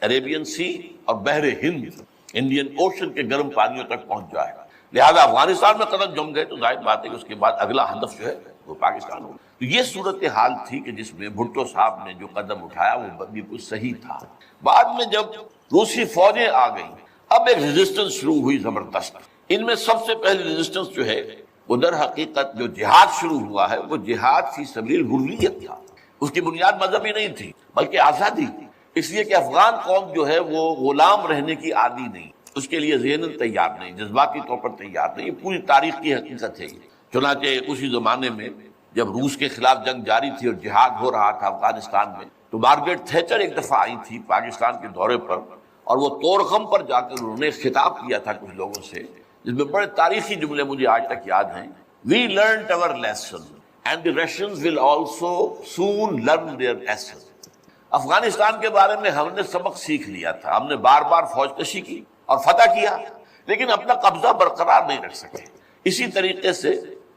عریبین سی اور بحر ہند، انڈین اوشن کے گرم پانیوں تک پہنچ جائے. لہذا افغانستان میں قدم جم گئے تو ظاہر بات ہے کہ اس کے بعد اگلا ہدف جو ہے وہ پاکستان ہو. تو یہ صورتحال تھی کہ جس میں بھٹو صاحب نے جو قدم اٹھایا وہ بالکل صحیح تھا. بعد میں جب روسی فوجیں آ گئیں، اب ایک ریزسٹنس شروع ہوئی زبردست. ان میں سب سے پہلی ریزسٹنس جو ہے وہ در حقیقت جو جہاد شروع ہوا ہے وہ جہاد فی سبیل الحریت تھا. اس کی بنیاد مذہبی نہیں تھی بلکہ آزادی تھی. اس لیے کہ افغان قوم جو ہے وہ غلام رہنے کی عادی نہیں، اس کے لیے ذہناً تیار نہیں، جذباتی طور پر تیار نہیں. یہ پوری تاریخ کی حقیقت ہے. چنانچہ اسی زمانے میں جب روس کے خلاف جنگ جاری تھی اور جہاد ہو رہا تھا افغانستان میں، تو مارگریٹ تھیچر ایک دفعہ آئی تھی پاکستان کے دورے پر، اور وہ طورخم پر جا کر انہوں نے خطاب کیا تھا کچھ لوگوں سے، جس میں بڑے تاریخی جملے مجھے آج تک یاد ہیں. We learned our lesson and the Russians will also soon learn their lesson. Afghanistan کے بارے میں ہم نے سبق سیکھ لیا تھا. ہم نے بار بار فوج کشی کی اور فتح کیا، لیکن اپنا قبضہ برقرار نہیں رکھ سکے. اسی طریقے سے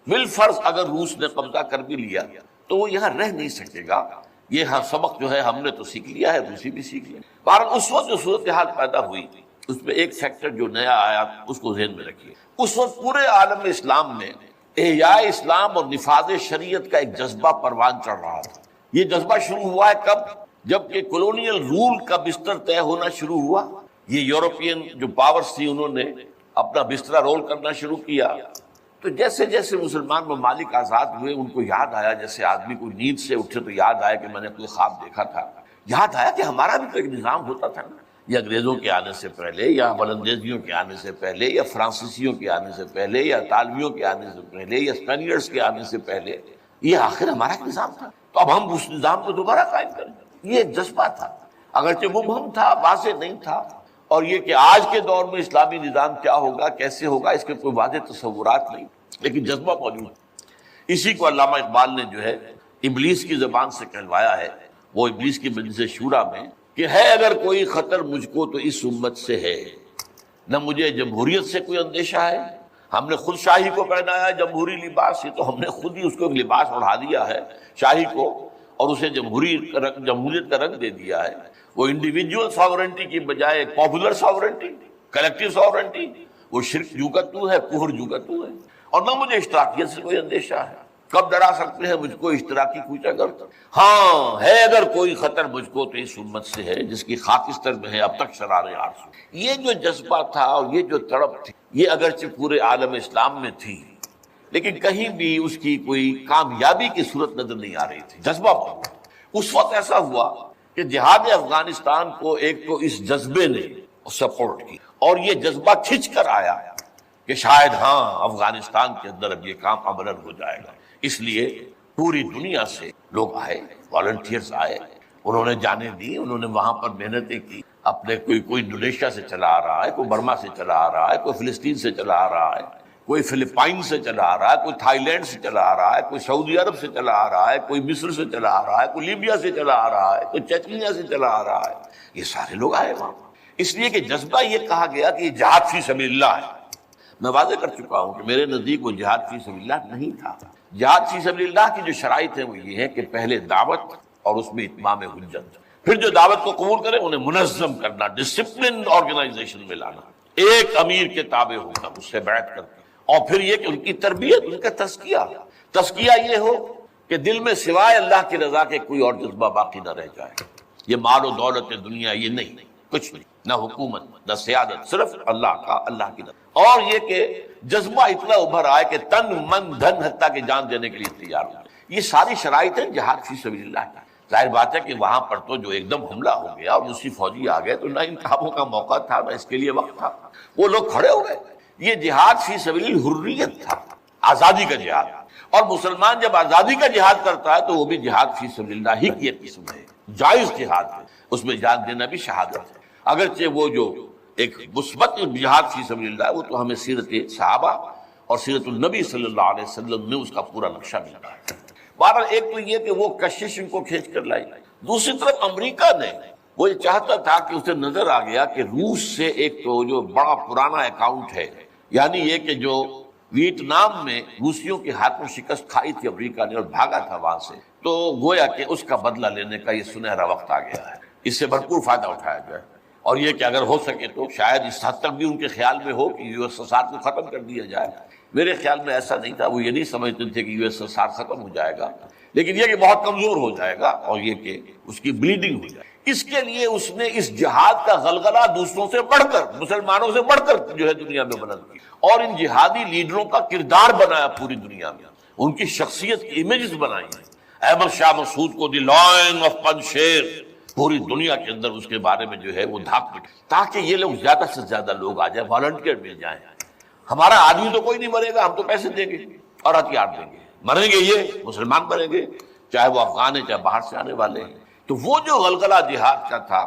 بالفرض اگر روس نے قبضہ کر بھی لیا تو وہ یہاں رہ نہیں سکے گا. یہ سبق جو ہے ہم نے تو سیکھ لیا ہے، روسی بھی سیکھ لیا. بہرحال اس وقت جو صورتحال پیدا ہوئی اس میں ایک فیکٹر جو نیا آیا اس کو ذہن میں رکھیے. اس وقت پورے عالم اسلام میں احیاء اسلام اور نفاذ شریعت کا ایک جذبہ پروان چڑھ رہا تھا. یہ جذبہ شروع ہوا ہے کب؟ جب کہ کولونیل رول کا بستر طے ہونا شروع ہوا. یہ یورپین جو پاورز تھی انہوں نے اپنا بستر رول کرنا شروع کیا. تو جیسے جیسے مسلمان ممالک آزاد ہوئے ان کو یاد آیا، جیسے آدمی کوئی نیند سے اٹھے تو یاد آیا کہ میں نے کوئی خواب دیکھا تھا. یاد آیا کہ ہمارا بھی تو ایک نظام ہوتا تھا نا، یا انگریزوں کے آنے سے پہلے، یا بلندیزیوں کے آنے سے پہلے، یا فرانسیسیوں کے آنے سے پہلے، یا اطالویوں کے آنے سے پہلے، یا اسپینیئرز کے آنے سے پہلے. یہ آخر ہمارا ایک نظام تھا، تو اب ہم اس نظام کو دوبارہ قائم کریں. یہ ایک جذبہ تھا، اگرچہ مبہم تھا، واضح نہیں تھا. اور یہ کہ آج کے دور میں اسلامی نظام کیا ہوگا، کیسے ہوگا، اس کے کوئی واضح تصورات نہیں، لیکن جذبہ موجود ہے. اسی کو علامہ اقبال نے جو ہے ابلیس کی زبان سے کہلوایا ہے، وہ ابلیس کی مجلس شورا میں، کہ ہے اگر کوئی خطر مجھ کو تو اس امت سے ہے، نہ مجھے جمہوریت سے کوئی اندیشہ ہے. ہم نے خود شاہی کو پہنایا ہے جمہوری لباس، یہ تو ہم نے خود ہی اس کو ایک لباس اڑا دیا ہے شاہی کو، اور اسے جمہوریت کا رنگ دے دیا ہے. وہ انڈیویجول ساورنٹی کی بجائے پاپولر ساورنٹی، کلیکٹیو ساورنٹی، وہ شرک جو کا تو ہے، کفر جو کا تو ہے. اور نہ مجھے اشتراکیت سے کوئی اندیشہ ہے. کب ڈرا سکتے ہیں مجھ کو اشتراکی کوچہ گر؟ ہاں ہے اگر کوئی خطر مجھ کو تو اس امت سے ہے جس کی خاکستر میں ہے اب تک شرار آرزو. یہ جو جذبہ تھا اور یہ جو تڑپ تھی، یہ اگرچہ پورے عالم اسلام میں تھی، لیکن کہیں بھی اس کی کوئی کامیابی کی صورت نظر نہیں آ رہی تھی. جذبہ بہت. اس وقت ایسا ہوا کہ جہاد افغانستان کو ایک تو اس جذبے نے سپورٹ کی، اور یہ جذبہ کھنچ کر آیا کہ شاید ہاں افغانستان کے اندر اب یہ کام عملاً ہو جائے گا. اس لیے پوری دنیا سے لوگ آئے، والنٹیئرز آئے، انہوں نے جانیں دی، انہوں نے وہاں پر محنتیں کی. اپنے کوئی انڈونیشیا سے چلا آ رہا ہے، کوئی برما سے چلا آ رہا ہے، کوئی فلسطین سے چلا آ رہا ہے، کوئی فلپائن سے چلا آ رہا ہے، کوئی تھائی لینڈ سے چلا آ رہا ہے، کوئی سعودی عرب سے چلا آ رہا ہے، کوئی مصر سے چلا آ رہا ہے، کوئی لیبیا سے چلا آ رہا ہے، کوئی چچنیا سے چلا آ رہا ہے. یہ سارے لوگ آئے وہاں، اس لیے کہ جذبہ یہ کہا گیا کہ یہ جہاد فی سبیل اللہ ہے. میں واضح کر چکا ہوں کہ میرے نزدیک وہ جہاد فی سبیل اللہ نہیں تھا. جہاد فی سبیل اللہ کی جو شرائط ہیں وہ یہ ہے کہ پہلے دعوت اور اس میں اتمام حجت، پھر جو دعوت کو قبول کرے انہیں منظم کرنا، ڈسپلن آرگنائزیشن میں لانا، ایک امیر کے تابع ہونا، اس سے بیعت کرنا، اور پھر یہ کہ ان کی تربیت، ان کا تزکیہ یہ ہو کہ دل میں سوائے اللہ کی رضا کے کوئی اور جذبہ باقی نہ رہ جائے. یہ مال و دولت دنیا یہ نہیں، کچھ نہیں. نہ حکومت نہ سیادت، صرف اللہ کا، اللہ کی طرف۔ اور یہ کہ جذبہ اتنا ابھر آئے کہ تن من دھن حتیٰ کہ جان دینے کے لیے تیار ہو۔ یہ ساری شرائط ہیں جہاد فی سبیل اللہ کی۔ ظاہر بات ہے کہ وہاں پر تو جو ایک دم حملہ ہو گیا اور دوسری فوجی آ گئے تو نہ انتخابوں کا موقع تھا نہ اس کے لیے وقت تھا، وہ لوگ کھڑے ہو گئے۔ یہ جہاد فی سبیل الحریت تھا، آزادی کا جہاد، اور مسلمان جب آزادی کا جہاد کرتا ہے تو وہ بھی جہاد فی سبیل اللہ ہی کی ایک قسم ہے، جائز جہاد ہے، اس میں جان دینا بھی شہادت ہے۔ اگرچہ وہ جو ایک مثبت جہاد فی سبیل اللہ وہ تو ہمیں سیرت صحابہ اور سیرت النبی صلی اللہ علیہ وسلم میں اس کا پورا نقشہ ملتا ہے۔ بہرحال ایک تو یہ کہ وہ کشش ان کو کھینچ کر لائی، دوسری طرف امریکہ نے وہ یہ چاہتا تھا کہ اسے نظر آ گیا کہ روس سے ایک تو جو بڑا پرانا اکاؤنٹ ہے، یعنی یہ کہ جو ویتنام میں روسیوں کے ہاتھوں شکست کھائی تھی امریکہ نے اور بھاگا تھا وہاں سے، تو گویا کہ اس کا بدلہ لینے کا یہ سنہرا وقت آ گیا ہے، اس سے بھرپور فائدہ اٹھایا جائے۔ اور یہ کہ اگر ہو سکے تو شاید اس حد تک بھی ان کے خیال میں ہو کہ یو ایس ایس آر کو ختم کر دیا جائے۔ میرے خیال میں ایسا نہیں تھا، وہ یہ نہیں سمجھتے تھے کہ یو ایس ایس آر ختم ہو جائے گا، لیکن یہ کہ بہت کمزور ہو جائے گا اور یہ کہ اس کی بلیڈنگ ہو جائے۔ اس کے لیے اس نے اس جہاد کا غلغلہ دوسروں سے بڑھ کر، مسلمانوں سے بڑھ کر جو ہے دنیا میں بلند کی، اور ان جہادی لیڈروں کا کردار بنایا پوری دنیا میں، ان کی شخصیت کی امیجز بنائی ہیں۔ احمد شاہ مسعود کو دی لائن آف پنشیر، پوری دنیا کے اندر اس کے بارے میں جو ہے وہ دھاک پڑے، تاکہ یہ لوگ زیادہ سے زیادہ لوگ آ جائیں، والنٹیئر مل جائیں۔ ہمارا آدمی تو کوئی نہیں مرے گا، ہم تو پیسے دیں گے اور ہتھیار دیں گے، مریں گے یہ مسلمان مریں گے، چاہے وہ افغان ہیں چاہے باہر سے آنے والے ہیں۔ تو وہ جو غلغلہ جہاد کا تھا،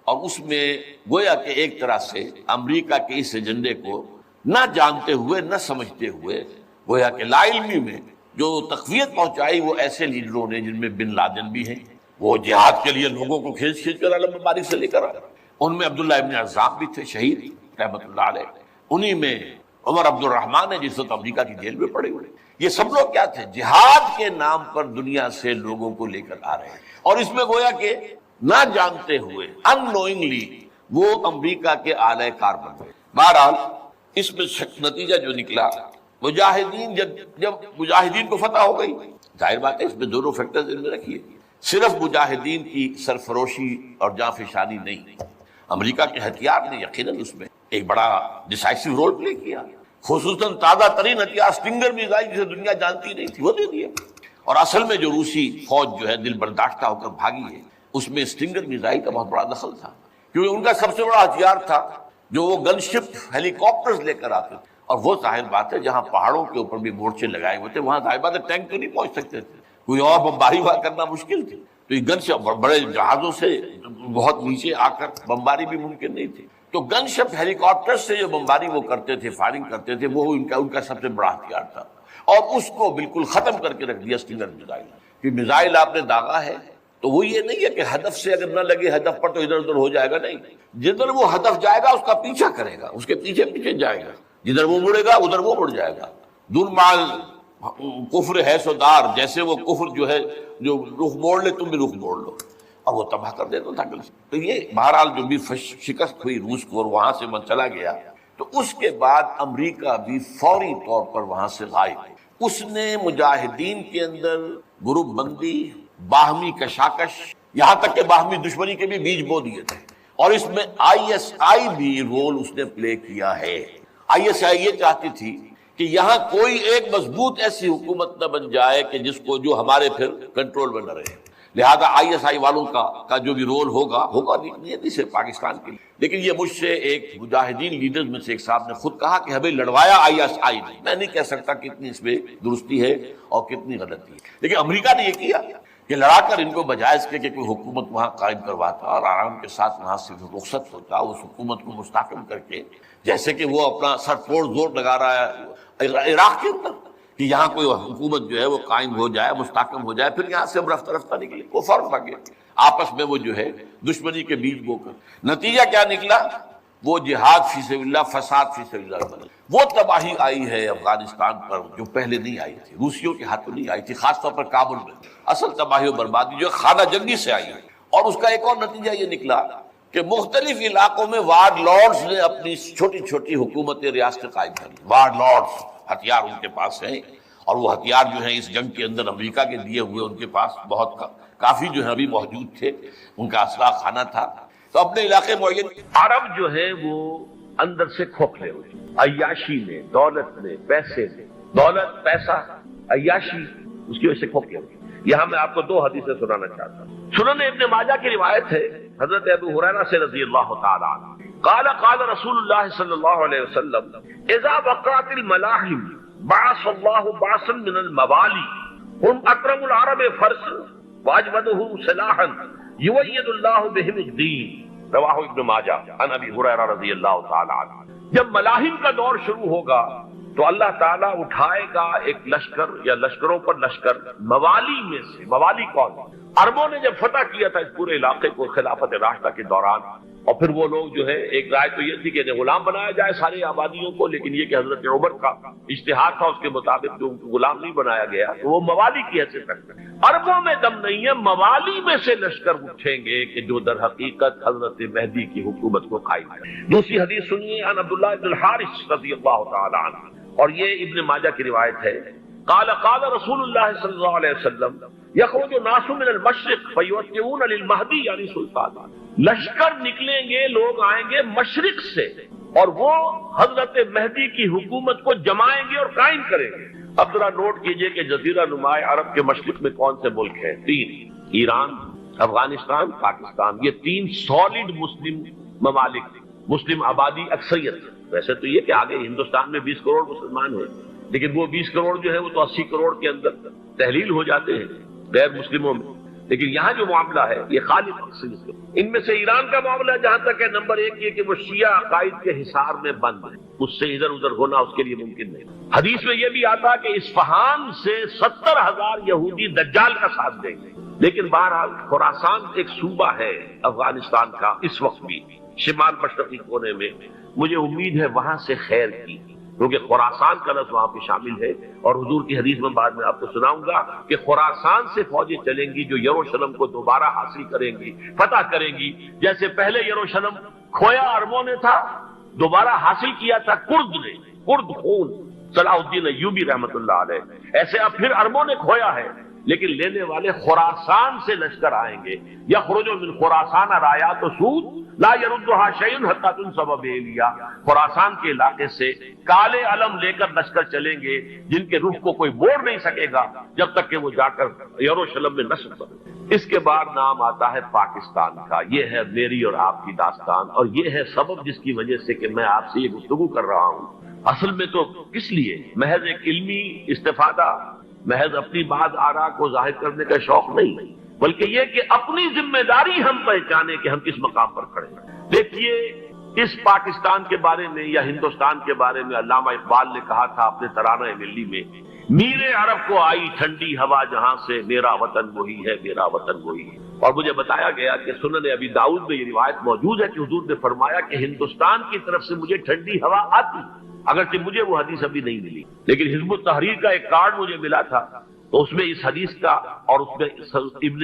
اور اس میں گویا کہ ایک طرح سے امریکہ کے اس ایجنڈے کو نہ جانتے ہوئے نہ سمجھتے ہوئے گویا کہ لا علمی میں جو تقویت پہنچائی وہ ایسے لیڈروں نے جن میں بن لادن بھی ہیں، وہ جہاد کے لیے لوگوں کو کھینچ کر علم مبارک سے لے کر آئے۔ ان میں عبداللہ ابن عزام بھی تھے شہید رحمۃ اللہ علیہ، انہی میں عمر عبد الرحمن ہے جس وقت امریکہ کی جیل میں پڑے ہوئے۔ یہ سب لوگ کیا تھے؟ جہاد کے نام پر دنیا سے لوگوں کو لے کر آ رہے ہیں، اور اس میں گویا کہ نہ جانتے ہوئے ان نوئنگلی وہ امریکہ کے اعلی کار بن گئے۔ بہرحال اس میں نتیجہ جو نکلا، مجاہدین جب مجاہدین کو فتح ہو گئی، ظاہر بات ہے اس میں دونوں فیکٹرز ان میں رکھیے، صرف مجاہدین کی سرفروشی اور جانفشانی نہیں، امریکہ کے ہتھیار نے یقیناً اس میں ایک بڑا ڈیسائسو رول پلے کیا، خصوصاً تازہ ترین ہتھیار اسٹنگر میزائل جسے دنیا جانتی نہیں تھی وہ دے دیا۔ اور اصل میں جو روسی فوج جو ہے دل برداشتہ ہو کر بھاگی ہے، اس میں اسٹنگر میزائل کا بہت بڑا دخل تھا، کیونکہ ان کا سب سے بڑا ہتھیار تھا جو وہ گن شپ ہیلی کاپٹرز لے کر آتے تھے، اور وہ ظاہر بات ہے جہاں پہاڑوں کے اوپر بھی مورچے لگائے ہوئے تھے وہاں ظاہر بات ہے ٹینک تو نہیں پہنچ سکتے تھے، کوئی اور بمباری وہاں کرنا مشکل تھی، تو یہ گن شپ بڑے جہازوں سے بہت نیچے آ کر بمباری بھی ممکن نہیں تھی، تو گن شپ ہیلی کاپٹر سے جو بمباری وہ کرتے تھے، فائرنگ کرتے تھے، وہ ان کا سب سے بڑا ہتھیار تھا، اور اس کو بالکل ختم کر کے رکھ دیا اسٹنگر میزائل۔ کہ میزائل آپ نے داغا ہے تو وہ یہ نہیں ہے کہ ہدف سے اگر نہ لگے ہدف پر تو ادھر ادھر ہو جائے گا، نہیں، جدھر وہ ہدف جائے گا اس کا پیچھا کرے گا، اس کے پیچھے پیچھے جائے گا، جدھر وہ مڑے گا ادھر وہ مڑ جائے گا۔ دون مال کفر ہے سودار، جیسے وہ کفر جو ہے جو رخ موڑ لے تم بھی رخ موڑ لو، اور وہ تباہ کر دیتا تھا۔ تو یہ بہرحال جو بھی شکست ہوئی روس کو اور وہاں سے من چلا گیا، تو اس کے بعد امریکہ بھی فوری طور پر وہاں سے غائب۔ اس نے مجاہدین کے اندر گروپ بندی، باہمی کشاکش، یہاں تک کہ باہمی دشمنی کے بھی بیج بو دیے تھے، اور اس میں آئی ایس آئی بھی رول اس نے پلے کیا ہے۔ آئی ایس آئی یہ چاہتی تھی کہ یہاں کوئی ایک مضبوط ایسی حکومت نہ بن جائے کہ جس کو جو ہمارے پھر کنٹرول میں نہ رہے، لہذا آئی ایس آئی والوں کا جو بھی رول ہوگا نہیں صرف پاکستان کے لیے، لیکن یہ مجھ سے ایک مجاہدین لیڈرز میں سے ایک صاحب نے خود کہا کہ ہمیں لڑوایا آئی ایس آئی نے۔ میں نہیں کہہ سکتا کتنی اس میں درستی ہے اور کتنی غلطی ہے، لیکن امریکہ نے یہ کیا کہ لڑا کر ان کو بجائے اس کے کہ کوئی حکومت وہاں قائم کرواتا اور آرام کے ساتھ وہاں سے رخصت ہوتا، اس حکومت کو مستحکم کر کے، جیسے کہ وہ اپنا سر توڑ زور لگا رہا ہے عراق کے اندر کہ یہاں کوئی حکومت جو ہے وہ قائم ہو جائے، مستحکم ہو جائے، پھر یہاں سے ہم رفتہ رفتہ نکلے، وہ فرق آ گیا آپس میں، وہ جو ہے دشمنی کے بیج بو کر۔ نتیجہ کیا نکلا؟ وہ جہاد فی سبیل اللہ، فساد فی سبیل اللہ بنا۔ وہ تباہی آئی ہے افغانستان پر جو پہلے نہیں آئی تھی، روسیوں کے ہاتھوں نہیں آئی تھی، خاص طور پر کابل میں اصل تباہی و بربادی جو خانہ جنگی سے آئی ہے۔ اور اس کا ایک اور نتیجہ یہ نکلا کہ مختلف علاقوں میں وارڈ لارڈز نے اپنی چھوٹی چھوٹی حکومتیں، ریاستیں قائم کر لی۔ وارڈ لارڈز، ہتھیار ان کے پاس ہیں، اور وہ ہتھیار جو ہیں اس جنگ کے اندر امریکہ کے دیے ہوئے ان کے پاس بہت کافی جو ہے ابھی موجود تھے، ان کا اسلحہ خانہ تھا، تو اپنے علاقے معین. عرب جو ہے وہ اندر سے کھوکھلے ہوئے، عیاشی میں، دولت میں، پیسے میں، دولت پیسہ عیاشی اس کی وجہ سے کھوکھلے ہوئے. یہاں میں آپ کو دو حدیثیں سنانا چاہتا ہوں. سنن ابن ماجہ کی روایت ہے حضرت ابو ہریرہ سے رضی اللہ تعالی عنہ قال قال رسول اللہ صلی اللہ علیہ وسلم اذا وقعت الملاحم بعث اللہ بعثا من الموالی هم اکرم العرب فرسا واجودهم سلاحا یؤید اللہ بهم الدین، رواہ ابن ماجہ عن ابی ہریرہ رضی اللہ تعالی عنہ. جب ملاحم کا دور شروع ہوگا تو اللہ تعالیٰ اٹھائے گا ایک لشکر یا لشکروں پر لشکر موالی میں سے. موالی کون؟ عربوں نے جب فتح کیا تھا اس پورے علاقے کو خلافت راشدہ کے دوران، اور پھر وہ لوگ جو ہے ایک رائے تو یہ تھی کہ غلام بنایا جائے ساری آبادیوں کو، لیکن یہ کہ حضرت عمر کا اجتہاد تھا اس کے مطابق جو غلام نہیں بنایا گیا تو وہ موالی کی حیثیت رکھتے ہیں. عربوں میں دم نہیں ہے، موالی میں سے لشکر اٹھیں گے کہ جو در حقیقت حضرت مہدی کی حکومت کو قائم کریں. دوسری حدیث سنیے عن عبداللہ بن الحارث رضی اللہ تعالی عنہ، اور یہ ابن ماجہ کی روایت ہے. قال قال رسول اللہ صلی اللہ علیہ وسلم یخرج الناس من المشرق فیوتئون للمہدی یعنی سلطان. لشکر نکلیں گے، لوگ آئیں گے مشرق سے اور وہ حضرت مہدی کی حکومت کو جمائیں گے اور قائم کریں گے. اب ذرا نوٹ کیجئے کہ جزیرہ نماء عرب کے مشرق میں کون سے ملک ہیں؟ تین: ایران، افغانستان، پاکستان. یہ تین سالڈ مسلم ممالک، مسلم آبادی اکثریت. ویسے تو یہ کہ آگے ہندوستان میں 20 کروڑ مسلمان ہیں، لیکن وہ 20 کروڑ جو ہے وہ تو 80 کروڑ کے اندر تحلیل ہو جاتے ہیں غیر مسلموں میں. لیکن یہاں جو معاملہ ہے یہ خالص اکثریت. ان میں سے ایران کا معاملہ جہاں تک ہے، نمبر 1 یہ کہ وہ شیعہ عقائد کے حصار میں بند ہے، اس سے ادھر ادھر ہونا اس کے لیے ممکن نہیں. حدیث میں یہ بھی آتا کہ اصفہان سے 70,000 یہودی دجال کا ساتھ دیں گے. لیکن بہرحال خراسان ایک صوبہ ہے افغانستان کا اس وقت بھی شمال مشرقی کونے میں، مجھے امید ہے وہاں سے خیر کی، کیونکہ خراسان کا لفظ وہاں پہ شامل ہے. اور حضور کی حدیث میں بعد میں آپ کو سناؤں گا کہ خراسان سے فوجیں چلیں گی جو یروشلم کو دوبارہ حاصل کریں گی، فتح کریں گی. جیسے پہلے یروشلم کھویا عربوں نے تھا، دوبارہ حاصل کیا تھا کرد نے، کرد خون صلاح الدین ایوبی رحمت اللہ علیہ. ایسے اب پھر عربوں نے کھویا ہے، لیکن لینے والے خراسان سے لشکر آئیں گے. یخرج من خراسان رایات سود لا يردها شيء حتى تنصب بإلیا. خراسان کے علاقے سے کالے علم لے کر لشکر چلیں گے جن کے رخ کو کوئی موڑ نہیں سکے گا جب تک کہ وہ جا کر یروشلم میں نصب کرے. اس کے بعد نام آتا ہے پاکستان کا. یہ ہے میری اور آپ کی داستان، اور یہ ہے سبب جس کی وجہ سے کہ میں آپ سے یہ گفتگو کر رہا ہوں. اصل میں تو کس لیے؟ محض ایک علمی استفادہ، محض اپنی بات آراء کو ظاہر کرنے کا شوق نہیں، بلکہ یہ کہ اپنی ذمہ داری ہم پہچانے کہ ہم کس مقام پر کھڑے ہیں. دیکھیے اس پاکستان کے بارے میں یا ہندوستان کے بارے میں علامہ اقبال نے کہا تھا اپنے ترانہ ملی میں، میرے عرب کو آئی ٹھنڈی ہوا جہاں سے، میرا وطن وہی ہے، میرا وطن وہی ہے. اور مجھے بتایا گیا کہ سنن ابی داؤد میں یہ روایت موجود ہے کہ حضور نے فرمایا کہ ہندوستان کی طرف سے مجھے ٹھنڈی ہوا آتی. اگرچہ مجھے وہ حدیث ابھی نہیں ملی، لیکن حزب التحریر کا ایک کارڈ مجھے ملا تھا، تو اس میں اس حدیث کا اور اس میں ابن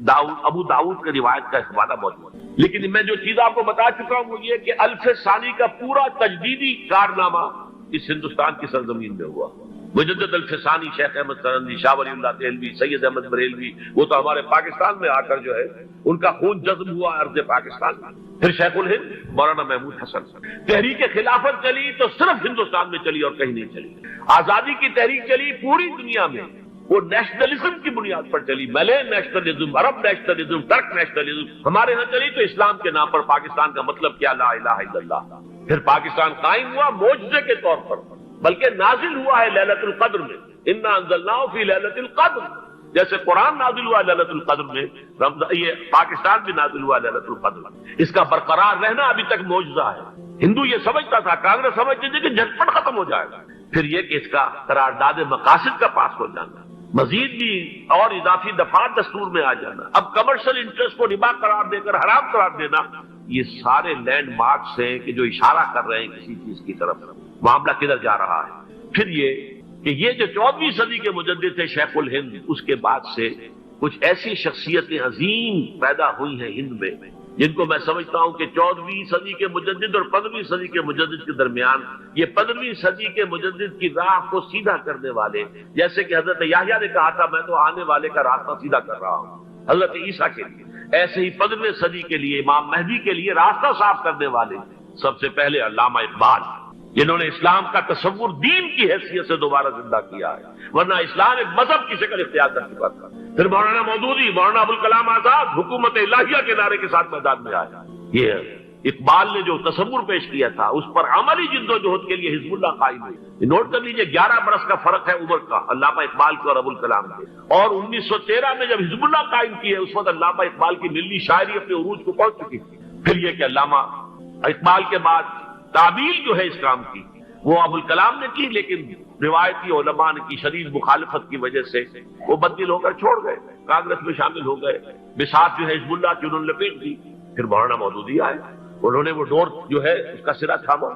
داؤد ابو داؤد کی روایت کا حوالہ موجود ہے. لیکن میں جو چیز آپ کو بتا چکا ہوں وہ یہ کہ الف ثانی کا پورا تجدیدی کارنامہ اس ہندوستان کی سرزمین میں ہوا. مجدد الف ثانی شیخ احمد سرندی، شاہ ولی اللہ دہلوی، سید احمد بریلوی، وہ تو ہمارے پاکستان میں آ کر جو ہے ان کا خون جذب ہوا ارض پاکستان میں. پھر شیخ الہند مولانا محمود حسن. تحریک خلافت چلی تو صرف ہندوستان میں چلی اور کہیں نہیں چلی. آزادی کی تحریک چلی پوری دنیا میں، وہ نیشنلزم کی بنیاد پر چلی، ملے نیشنلزم، عرب نیشنلزم، ترک نیشنلزم. ہمارے ہاں چلی تو اسلام کے نام پر پاکستان کا مطلب کیا؟ لا الہ الا اللہ. پھر پاکستان قائم ہوا معجزے کے طور پر، بلکہ نازل ہوا ہے لیلۃ القدر میں. انا انزلناہ فی لیلۃ القدر، جیسے قرآن نازل ہوا لیلۃ القدر میں، یہ پاکستان بھی نازل ہوا لیلۃ القدر. اس کا برقرار رہنا ابھی تک معجزہ ہے. ہندو یہ سمجھتا تھا، کانگریس سمجھتی تھی کہ جھٹپٹ ختم ہو جائے گا. پھر یہ کہ اس کا قرارداد مقاصد کا پاس ہو جانا، مزید بھی اور اضافی دفعات دستور میں آ جانا، اب کمرشل انٹرسٹ کو ربا قرار دے کر حرام قرار دینا، یہ سارے لینڈ مارکس ہیں کہ جو اشارہ کر رہے ہیں کسی چیز کی طرف. معاملہ کدھر جا رہا ہے؟ پھر یہ کہ یہ جو 14ویں صدی کے مجدد تھے شیخ الہند، اس کے بعد سے کچھ ایسی شخصیتیں عظیم پیدا ہوئی ہیں ہند میں جن کو میں سمجھتا ہوں کہ 14ویں صدی کے مجدد اور 15ویں صدی کے مجدد کے درمیان، یہ 15ویں صدی کے مجدد کی راہ کو سیدھا کرنے والے، جیسے کہ حضرت یحییٰ نے کہا تھا میں تو آنے والے کا راستہ سیدھا کر رہا ہوں. حضرت عیسیٰ کے لیے ایسے ہی 15ویں صدی کے لیے امام مہدی کے لیے راستہ صاف کرنے والے سب سے پہلے علامہ اقبال، جنہوں نے اسلام کا تصور دین کی حیثیت سے دوبارہ زندہ کیا ہے، ورنہ اسلام ایک مذہب کی شکل اختیار کر چکا تھا۔ پھر مولانا مودودی، مولانا ابوالکلام آزاد حکومت الہیہ کے نعرے کے ساتھ میدان میں آیا۔ یہ اقبال نے جو تصور پیش کیا تھا اس پر عملی جدوجہد کے لیے حزب اللہ قائم ہوئی۔ نوٹ کر لیجئے 11 برس کا فرق ہے عمر کا علامہ اقبال کے اور ابوالکلام کے، اور 1913 میں جب حزب اللہ قائم کی ہے اس وقت علامہ اقبال کی ملی شاعری اپنے عروج کو پہنچ چکی تھی۔ پھر یہ کہ علامہ اقبال کے بعد تعبیل جو ہے اس کام کی وہ ابوالکلام نے کی، لیکن روایتی علماء کی شدید مخالفت کی وجہ سے وہ بدل ہو کر چھوڑ گئے، کانگریس میں شامل ہو گئے، بساط جو ہے حزب اللہ کی انہوں نے لپیٹ دی۔ پھر مولانا مودودی آئے، انہوں نے وہ ڈور جو ہے اس کا سرا تھاما،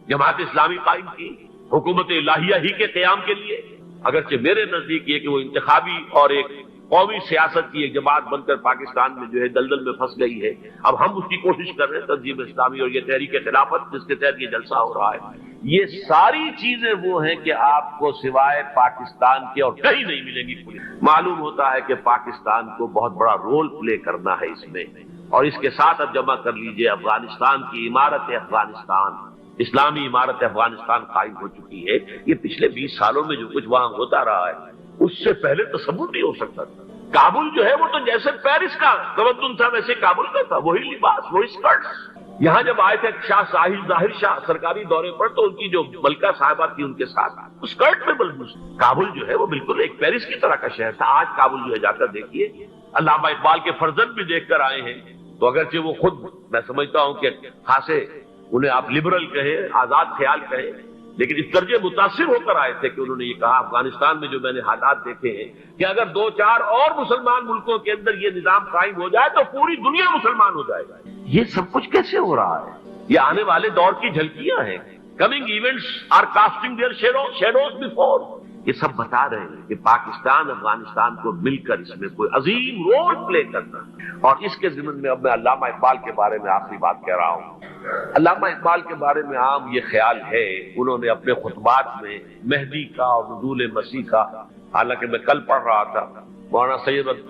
جماعت اسلامی قائم کی حکومت الہیہ ہی کے قیام کے لیے۔ اگرچہ میرے نزدیک یہ کہ وہ انتخابی اور ایک قومی سیاست کی ایک جماعت بن کر پاکستان میں جو ہے دلدل میں پھنس گئی ہے، اب ہم اس کی کوشش کر رہے ہیں تنظیم اسلامی اور یہ تحریک خلافت جس کے تحت یہ جلسہ ہو رہا ہے۔ یہ ساری چیزیں وہ ہیں کہ آپ کو سوائے پاکستان کے اور کہیں نہیں ملیں گی۔ معلوم ہوتا ہے کہ پاکستان کو بہت بڑا رول پلے کرنا ہے اس میں، اور اس کے ساتھ اب جمع کر لیجئے افغانستان کی عمارت افغانستان، اسلامی عمارت افغانستان قائم ہو چکی ہے۔ یہ پچھلے 20 سالوں میں جو کچھ وہاں ہوتا رہا ہے اس سے پہلے تصور نہیں ہو سکتا تھا۔ کابل جو ہے وہ تو جیسے پیرس کا تمدن تھا ویسے کابل کا تھا، وہی لباس، وہی اسکرٹس۔ یہاں جب آئے تھے شاہ ساحل ظاہر شاہ سرکاری دورے پر تو ان کی جو ملکہ صاحبہ تھی ان کے ساتھ اسکرٹ میں ملبوس، کابل جو ہے وہ بالکل ایک پیرس کی طرح کا شہر تھا۔ آج کابل جو ہے جا کر دیکھیے، علامہ اقبال کے فرزند بھی دیکھ کر آئے ہیں، تو اگرچہ وہ خود میں سمجھتا ہوں کہ خاصے انہیں آپ لبرل کہیں، آزاد خیال کہیں، لیکن اس درجے متاثر ہو کر آئے تھے کہ انہوں نے یہ کہا افغانستان میں جو میں نے حالات دیکھے ہیں کہ اگر 2-4 اور مسلمان ملکوں کے اندر یہ نظام قائم ہو جائے تو پوری دنیا مسلمان ہو جائے گا۔ یہ سب کچھ کیسے ہو رہا ہے؟ یہ آنے والے دور کی جھلکیاں ہیں۔ Coming events are casting their shadows before. یہ سب بتا رہے ہیں کہ پاکستان افغانستان کو مل کر اس میں کوئی عظیم رول پلے کرنا، اور اس کے ضمن میں اب میں علامہ اقبال کے بارے میں آخری بات کہہ رہا ہوں۔ علامہ اقبال کے بارے میں عام یہ خیال ہے، انہوں نے اپنے خطبات میں مہدی کا اور نزول مسیح کا، حالانکہ میں کل پڑھ رہا تھا مولانا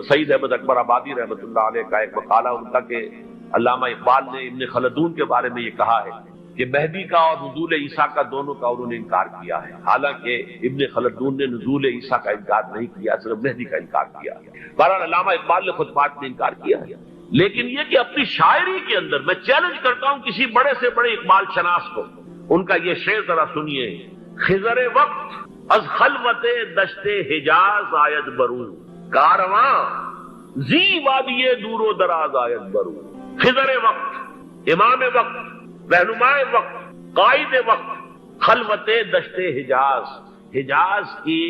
سید احمد اکبر آبادی رحمۃ اللہ علیہ کا ایک مقالہ ان کا کہ علامہ اقبال نے ابن خلدون کے بارے میں یہ کہا ہے کہ مہدی کا اور نزول عیسیٰ کا دونوں کا انہوں نے انکار کیا ہے، حالانکہ ابن خلدون نے نزول عیسیٰ کا انکار نہیں کیا، صرف مہدی کا انکار کیا۔ بہرحال علامہ اقبال نے خطبات میں انکار کیا ہے، لیکن یہ کہ اپنی شاعری کے اندر میں چیلنج کرتا ہوں کسی بڑے سے بڑے اقبال شناس کو، ان کا یہ شعر ذرا سنیے۔ خضر وقت از خلوت دشت حجاز آید برو، کارواں زی وادی دور و دراز آید برو۔ خضر وقت، امام وقت، رہنمائے وقت، قائد وقت، خلوت دشت حجاز، حجاز کی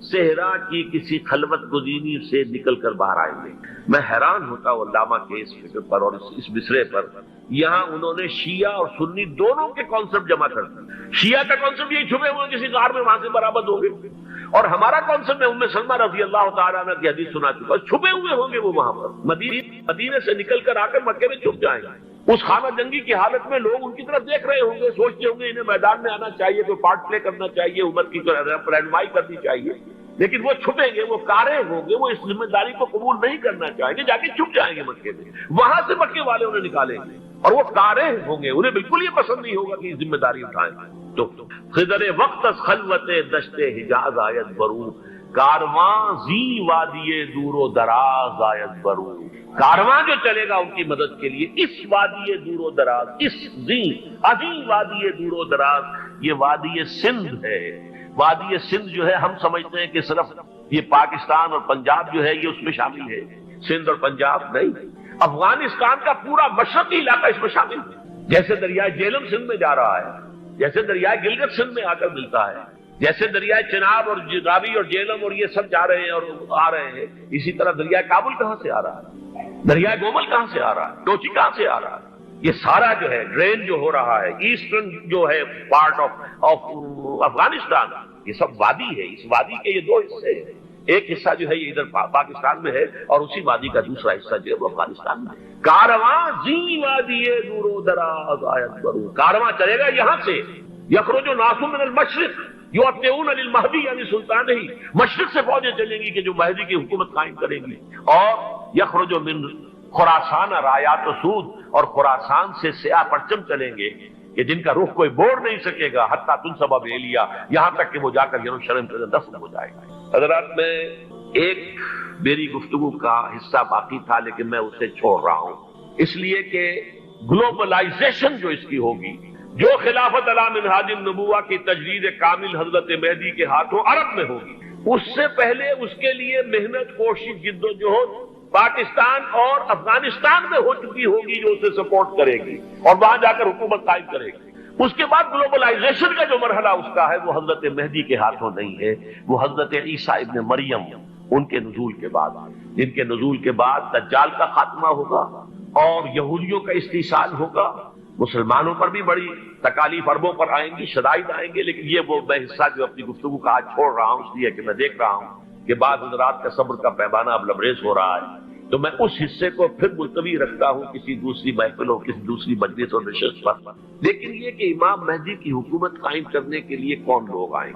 صحرا کی کسی خلوت گزینی سے نکل کر باہر آئیں گے۔ میں حیران ہوتا ہوں علامہ کے اس فکر پر اور اس مصرے پر۔ یہاں انہوں نے شیعہ اور سنی دونوں کے کانسیپٹ جمع کر دیے۔ شیعہ کا کانسیپٹ یہ چھپے ہوئے کسی غار میں وہاں سے برآمد ہوں گے، اور ہمارا کانسیپٹ ہے ام سلمہ رضی اللہ تعالیٰ عنہ کی حدیث سنا چکا، چھپے ہوئے ہوں گے وہ وہاں پر، مدینے سے نکل کر آ کر مکے میں چھپ جائیں گے۔ اس خانہ جنگی کی حالت میں لوگ ان کی طرف دیکھ رہے ہوں گے، سوچتے ہوں گے انہیں میدان میں آنا چاہیے، کوئی پارٹ پلے کرنا چاہیے، امت کی رہنمائی کرنی چاہیے، لیکن وہ چھپیں گے، وہ کارے ہوں گے، وہ اس ذمہ داری کو قبول نہیں کرنا چاہیں گے، جا کے چھپ جائیں گے مکے میں، وہاں سے مکے والے انہیں نکالیں گے، اور وہ کارے ہوں گے، انہیں بالکل یہ پسند نہیں ہوگا کہ یہ ذمہ داری اٹھائیں۔ تو خضر وقت از خلوت دشت حجاز آید برو، کارواں زی وادی دور و دراز آید برو۔ کارواں جو چلے گا ان کی مدد کے لیے اس وادی دور و دراز، اس عظیم وادی دور و دراز، یہ وادی سندھ ہے۔ وادی سندھ جو ہے ہم سمجھتے ہیں کہ صرف یہ پاکستان اور پنجاب جو ہے یہ اس میں شامل ہے، سندھ اور پنجاب نہیں، افغانستان کا پورا مشرقی علاقہ اس میں شامل ہے۔ جیسے دریائے جیلم سندھ میں جا رہا ہے، جیسے دریائے گلگت سندھ میں آ کر ملتا ہے، جیسے دریائے چناب اور راوی اور جیلم اور یہ سب جا رہے ہیں اور آ رہے ہیں، اسی طرح دریائے کابل کہاں سے آ رہا ہے، دریائے گومل کہاں سے آ رہا ہے، ٹوچی کہاں سے آ رہا ہے، یہ سارا جو ہے ڈرین جو ہو رہا ہے ایسٹرن جو ہے پارٹ آف افغانستان، یہ سب وادی ہے۔ اس وادی کے یہ دو حصے ہیں، ایک حصہ جو ہے یہ ادھر پاکستان میں ہے اور اسی وادی کا دوسرا حصہ جو ہے وہ افغانستان میں۔ کارواں زی وادی دور و دراز آید برو، کارواں چلے گا یہاں سے، یخرج ناس من المشرق یؤتون للمہدی یعنی سلطان ہی، مشرق سے فوجیں چلیں گی کہ جو مہدی کی حکومت قائم کریں گی، اور یخرج من خراسان رایات و سود، اور خراسان سے سیاہ پرچم چلیں گے کہ جن کا رخ کوئی موڑ نہیں سکے گا، حتیٰ تنصب بیلیا، یہاں تک کہ وہ جا کر یروشلم کے اندر دفن ہو جائے گا۔ حضرات، میں ایک میری گفتگو کا حصہ باقی تھا لیکن میں اسے چھوڑ رہا ہوں، اس لیے کہ گلوبلائزیشن جو اس کی ہوگی، جو خلافت علی منہاج النبوہ کی تجدید کامل حضرت مہدی کے ہاتھوں عرب میں ہوگی، اس سے پہلے اس کے لیے محنت، کوشش، جد و جہد پاکستان اور افغانستان میں ہو چکی ہوگی، جو اسے سپورٹ کرے گی اور وہاں جا کر حکومت قائم کرے گی۔ اس کے بعد گلوبلائزیشن کا جو مرحلہ اس کا ہے وہ حضرت مہدی کے ہاتھوں نہیں ہے، وہ حضرت عیسیٰ ابن مریم ان کے نزول کے بعد، جن کے نزول کے بعد دجال کا خاتمہ ہوگا اور یہودیوں کا استحصال ہوگا۔ مسلمانوں پر بھی بڑی تکالیف عربوں پر آئیں گی، شدائد آئیں گے، لیکن یہ وہ میں حصہ جو اپنی گفتگو کا آج چھوڑ رہا ہوں اس لیے کہ میں دیکھ رہا ہوں کہ بعد حضرات کا صبر کا پیمانہ اب لبریز ہو رہا ہے، تو میں اس حصے کو پھر ملتوی رکھتا ہوں کسی دوسری محفل اور کسی دوسری مجلس اور نشست پر۔ لیکن یہ کہ امام مہدی کی حکومت قائم کرنے کے لیے کون لوگ آئیں گے۔